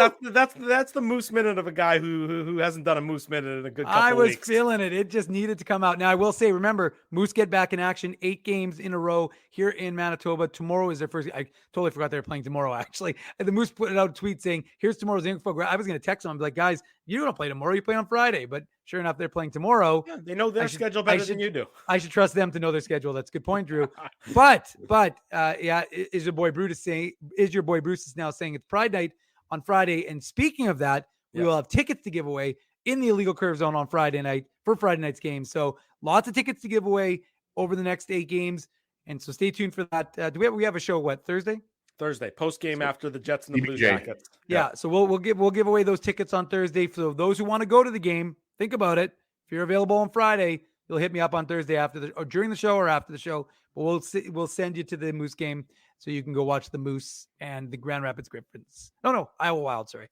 the Moose Minute of a guy who hasn't done a Moose Minute in a good couple of weeks. I was feeling it. It just needed to come out. Now, I will say, remember, Moose get back in action 8 games in a row here in Manitoba. Tomorrow is their first. I totally forgot they were playing tomorrow, actually. And the Moose put out a tweet saying, here's tomorrow's info. I was going to text them and be like, guys, you don't play tomorrow. You play on Friday. But sure enough, they're playing tomorrow. Yeah, they know their schedule better than you do. I should trust them to know their schedule. That's a good point, Drew. But is your boy Brutus is now saying it's Pride Night on Friday. And speaking of that, we will have tickets to give away in the Illegal Curve Zone on Friday night for Friday night's game. So lots of tickets to give away over the next 8 games. And so stay tuned for that. We have a show, Thursday? Thursday, post game after the Jets and the Blue Jackets. Yeah, so we'll give away those tickets on Thursday for those who want to go to the game. Think about it. If you're available on Friday, you'll hit me up on Thursday or during the show or after the show. But we'll send you to the Moose game so you can go watch the Moose and the Grand Rapids Griffins. No, Iowa Wild. Sorry.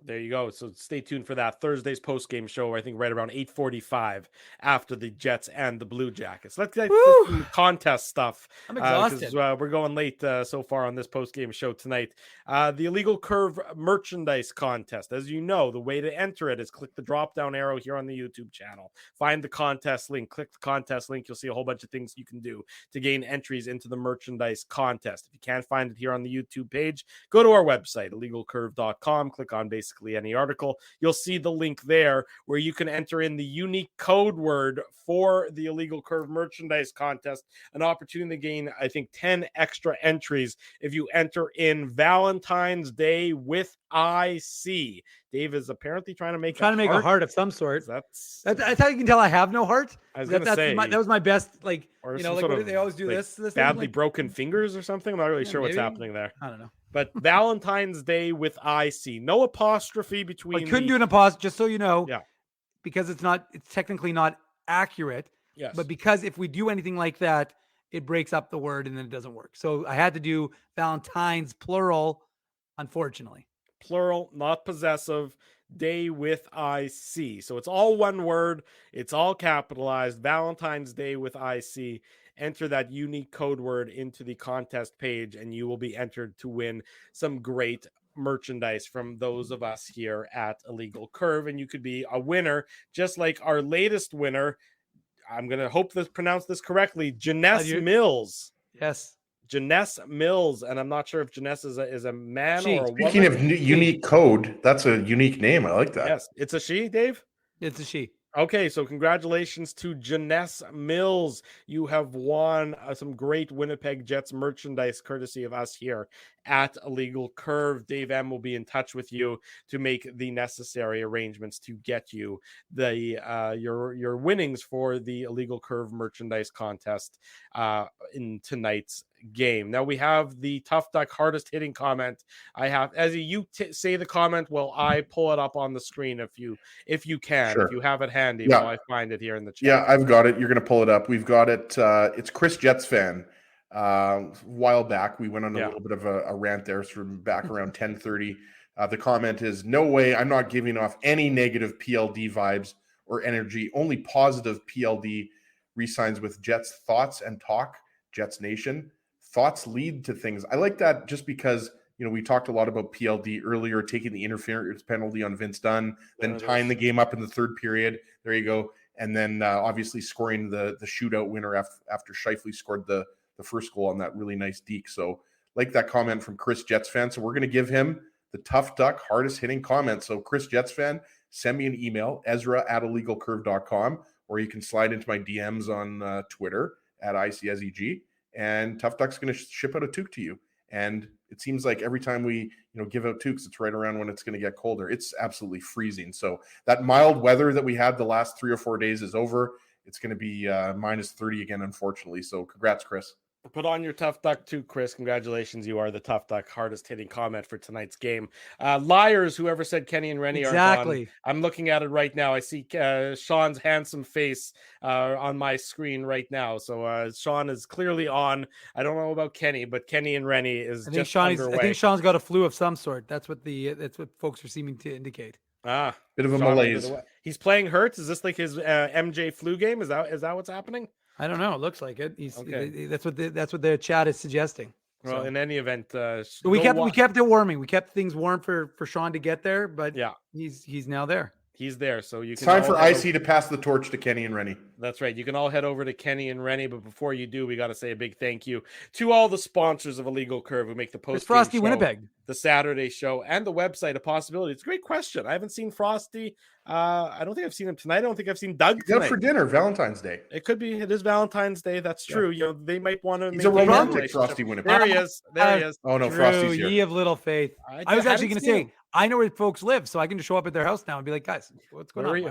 There you go. So stay tuned for that Thursday's post-game show, I think right around 8:45 after the Jets and the Blue Jackets. Let's get some contest stuff. I'm exhausted. We're going late so far on this post-game show tonight. The Illegal Curve merchandise contest. As you know, the way to enter it is click the drop-down arrow here on the YouTube channel. Find the contest link. Click the contest link. You'll see a whole bunch of things you can do to gain entries into the merchandise contest. If you can't find it here on the YouTube page, go to our website, illegalcurve.com. Click on basically any article. You'll see the link there where you can enter in the unique code word for the Illegal Curve merchandise contest, an opportunity to gain, I think, 10 extra entries if you enter in Valentine's Day with IC. Dave is apparently trying to make a heart of some sort. That's how you can tell I have no heart. I was going to say that was my best, they always do this badly broken fingers or something. I'm not really sure what's happening there. I don't know. But Valentine's Day with IC, no apostrophe between. I couldn't do an apostrophe, just so you know. Yeah, because it's technically not accurate. Yes, but because if we do anything like that, it breaks up the word and then it doesn't work. So I had to do Valentine's plural, unfortunately. Plural, not possessive. Day with IC. So it's all one word. It's all capitalized. Valentine's Day with IC. Enter that unique code word into the contest page and you will be entered to win some great merchandise from those of us here at Illegal Curve. And you could be a winner, just like our latest winner. I'm going to pronounce this correctly. Janess Mills. Yes. Janess Mills. And I'm not sure if Janess is a man or a woman. Speaking of unique code, that's a unique name. I like that. Yes. It's a she, Dave? It's a she. Okay, so congratulations to Janess Mills. You have won some great Winnipeg Jets merchandise courtesy of us here at Illegal Curve. Dave M will be in touch with you to make the necessary arrangements to get you the your winnings for the Illegal Curve merchandise contest in tonight's game. Now we have the Tough Duck hardest hitting comment. I have, as you say the comment while I pull it up on the screen if you can, Sure. if you have it handy Yeah. while I find it here in the chat. Yeah, I've got it. You're going to pull it up. We've got it. It's Chris Jets fan. A while back, we went on a little bit of a rant there from back around 10:30. The comment is, "No way, I'm not giving off any negative PLD vibes or energy. Only positive PLD resigns with Jets thoughts and talk. Jets Nation thoughts lead to things." I like that just because we talked a lot about PLD earlier, taking the interference penalty on Vince Dunn, then tying the game up in the third period. There you go. And then obviously scoring the shootout winner after Scheifele scored the first goal on that really nice deke. So like that comment from Chris Jets fan. So we're going to give him the Tough Duck hardest hitting comment. So Chris Jets fan, send me an email, ezra@illegalcurve.com, or you can slide into my DMs on Twitter at ICSEG, and Tough Duck's going to ship out a toque to you. And it seems like every time we give out toques, it's right around when it's going to get colder. It's absolutely freezing. So that mild weather that we had the last 3 or 4 days is over. It's going to be minus 30 again, unfortunately. So congrats, Chris. Put on your Tough Duck too, Chris. Congratulations. You are the Tough Duck hardest hitting comment for tonight's game. Liars, whoever said Kenny and Rennie aren't on. I'm looking at it right now. I see Sean's handsome face on my screen right now. So Sean is clearly on. I don't know about Kenny, but Kenny and Rennie is just underway. I think Sean's got a flu of some sort. That's what folks are seeming to indicate. Bit of a malaise. He's playing Hurts. Is this like his MJ flu game? Is that what's happening? I don't know. It looks like it. Okay. That's what the chat is suggesting. Well, in any event, we kept it warming. We kept things warm for Sean to get there, but yeah, he's now there. He's there, so you can. It's time for IC to pass the torch to Kenny and Rennie. That's right. You can all head over to Kenny and Rennie, but before you do, we got to say a big thank you to all the sponsors of Illegal Curve who make the post Frosty show, Winnipeg, the Saturday show, and the website a possibility. It's a great question. I haven't seen Frosty. I don't think I've seen him tonight. I don't think I've seen Doug tonight. For dinner, Valentine's Day. It could be. It is Valentine's Day. That's true. Yeah. They might want to. He's a romantic, Frosty Winnipeg. There he is. There he is. Oh no, Drew, Frosty's here. Ye of little faith. I was actually going to say, I know where folks live, so I can just show up at their house now and be like, guys, what's going on?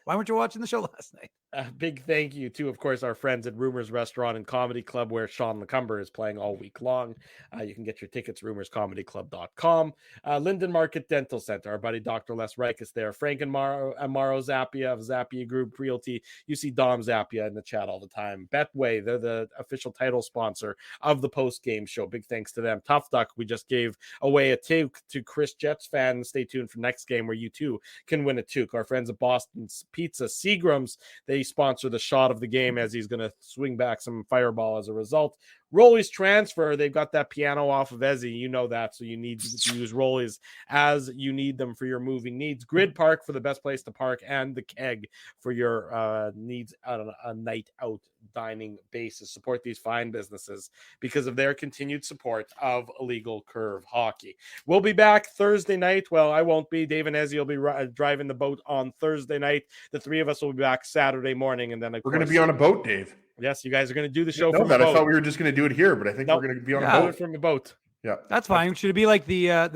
Why weren't you watching the show last night? A big thank you to, of course, our friends at Rumors Restaurant and Comedy Club, where Sean Lecumber is playing all week long. You can get your tickets, rumorscomedyclub.com. Linden Market Dental Center, our buddy Dr. Les Reich is there. Frank and Amaro Zappia of Zappia Group Realty. You see Dom Zappia in the chat all the time. Betway, they're the official title sponsor of the post-game show. Big thanks to them. Tough Duck, we just gave away a toque to Chris Jets fans. Stay tuned for next game where you too can win a toque. Our friends at Boston's Pizza, Seagram's, they sponsor the shot of the game as he's going to swing back some fireball as a result. Rolly's transfer, they've got that piano off of Ezzy. You know that, so you need to use Rolly's as you need them for your moving needs. Grid Park for the best place to park, and the Keg for your needs on a night out dining basis. Support these fine businesses because of their continued support of Illegal Curve Hockey. We'll be back Thursday night. Well, I won't be. Dave and Ezzy will be driving the boat on Thursday night. The three of us will be back Saturday morning, and then we're going to be on a boat, Dave. Yes, you guys are going to do the show from a boat. I thought we were just going to do it here, but I think we're going to be on a boat. From a boat. Yeah, that's fine. Should it be like the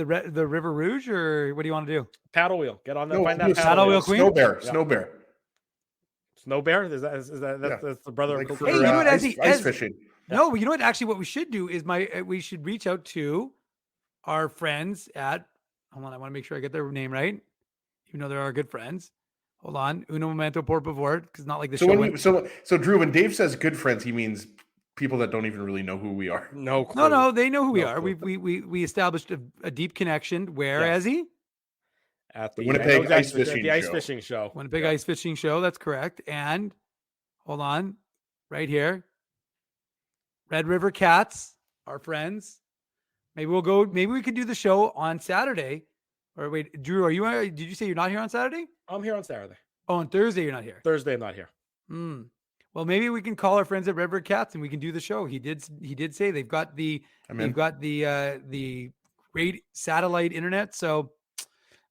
River Rouge, or what do you want to do? Paddle wheel. Get on there. No, find that paddle wheel queen. Snow bear. Snow bear. Is that that's the brother? Like of for, you know what? Ice fishing. No, you know what? Actually, what we should do is we should reach out to our friends at. Hold on, I want to make sure I get their name right, even though they're our good friends. Hold on, uno momento por favor, because not like the show. So Drew, when Dave says good friends, he means people that don't even really know who we are. No clue. No, they know who we are. We established a deep connection. Where is he? At the Winnipeg Ice Fishing Show. Winnipeg Ice Fishing Show. That's correct. And hold on, right here, Red River Cats, our friends. Maybe we could do the show on Saturday. Or wait, Drew, did you say you're not here on Saturday? I'm here on Saturday. Oh, on Thursday you're not here. Thursday I'm not here. Well, maybe we can call our friends at Red River Cats and we can do the show. He did say they've got the great satellite internet, so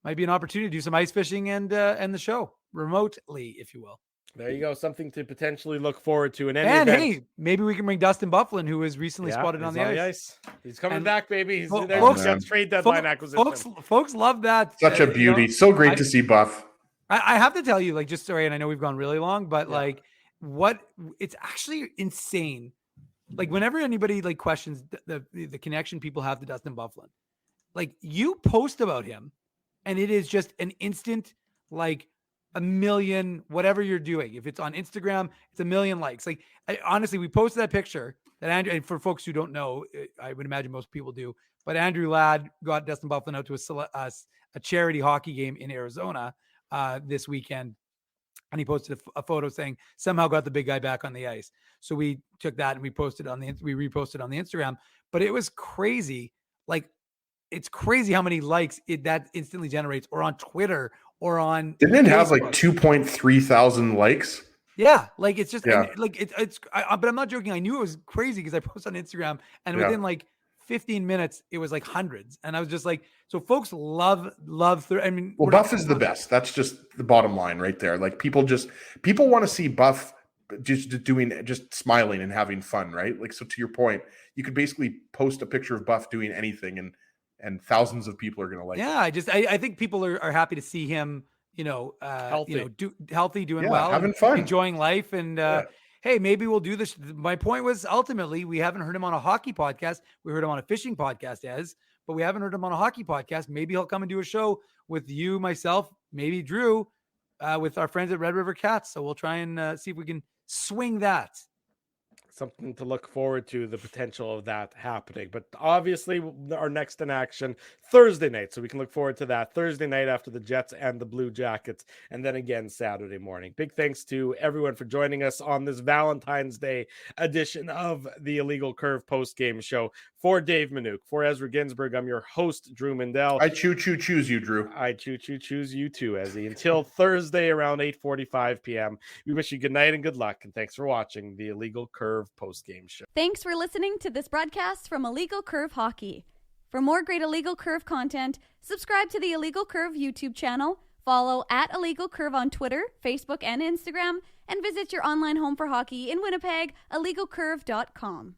might be an opportunity to do some ice fishing and the show remotely, if you will. There you go. Something to potentially look forward to in any And event. hey, maybe we can bring Dustin Bufflin, who was recently spotted on the ice. He's coming And back, baby. There's folks- Jets trade deadline acquisition. Folks love that. Such a beauty. So great to see Buff. I have to tell you, like, just sorry, and I know we've gone really long, but like, it's actually insane. Like, whenever anybody like questions the connection people have to Dustin Bufflin, like, you post about him, and it is just an instant, like, a million, whatever you're doing. If it's on Instagram, it's a million likes. Like, honestly, we posted that picture that Andrew, and for folks who don't know, I would imagine most people do, but Andrew Ladd got Dustin Bufflin out to a charity hockey game in Arizona this weekend. And he posted a photo saying somehow got the big guy back on the ice. So we took that and we reposted on the Instagram, but it was crazy. Like, it's crazy how many likes that instantly generates, or on Twitter, or on. Didn't it Facebook. have like 2.3 thousand likes? Yeah, like, it's just Yeah. like but I'm not joking. I knew it was crazy because I posted on Instagram, and within like 15 minutes, it was like hundreds, and I was just like, so folks love. I mean, Well, Buff is the best. That's just the bottom line right there. Like, people want to see Buff just smiling and having fun, right? Like, so to your point, you could basically post a picture of Buff doing anything, and thousands of people are going to like it. I think people are happy to see him, healthy, healthy, doing well, having fun, enjoying life. And hey, maybe we'll do this. My point was, ultimately, we haven't heard him on a hockey podcast. We heard him on a fishing podcast, but we haven't heard him on a hockey podcast. Maybe he'll come and do a show with you, myself, maybe Drew, with our friends at Red River Cats. So we'll try and see if we can swing that. Something to look forward to, the potential of that happening. But obviously, our next in action Thursday night, so we can look forward to that Thursday night after the Jets and the Blue Jackets, and then again Saturday morning. Big thanks to everyone for joining us on this Valentine's Day edition of the Illegal Curve post-game show. For Dave Manouk, for Ezra Ginsburg, I'm your host, Drew Mindell. I choose you, Drew. I choose you too, Ezzy. Until Thursday around 8:45 p.m., we wish you good night and good luck, and thanks for watching the Illegal Curve post-game show. Thanks for listening to this broadcast from Illegal Curve Hockey. For more great Illegal Curve content, subscribe to the Illegal Curve YouTube channel, follow at Illegal Curve on Twitter, Facebook, and Instagram, and visit your online home for hockey in Winnipeg, illegalcurve.com.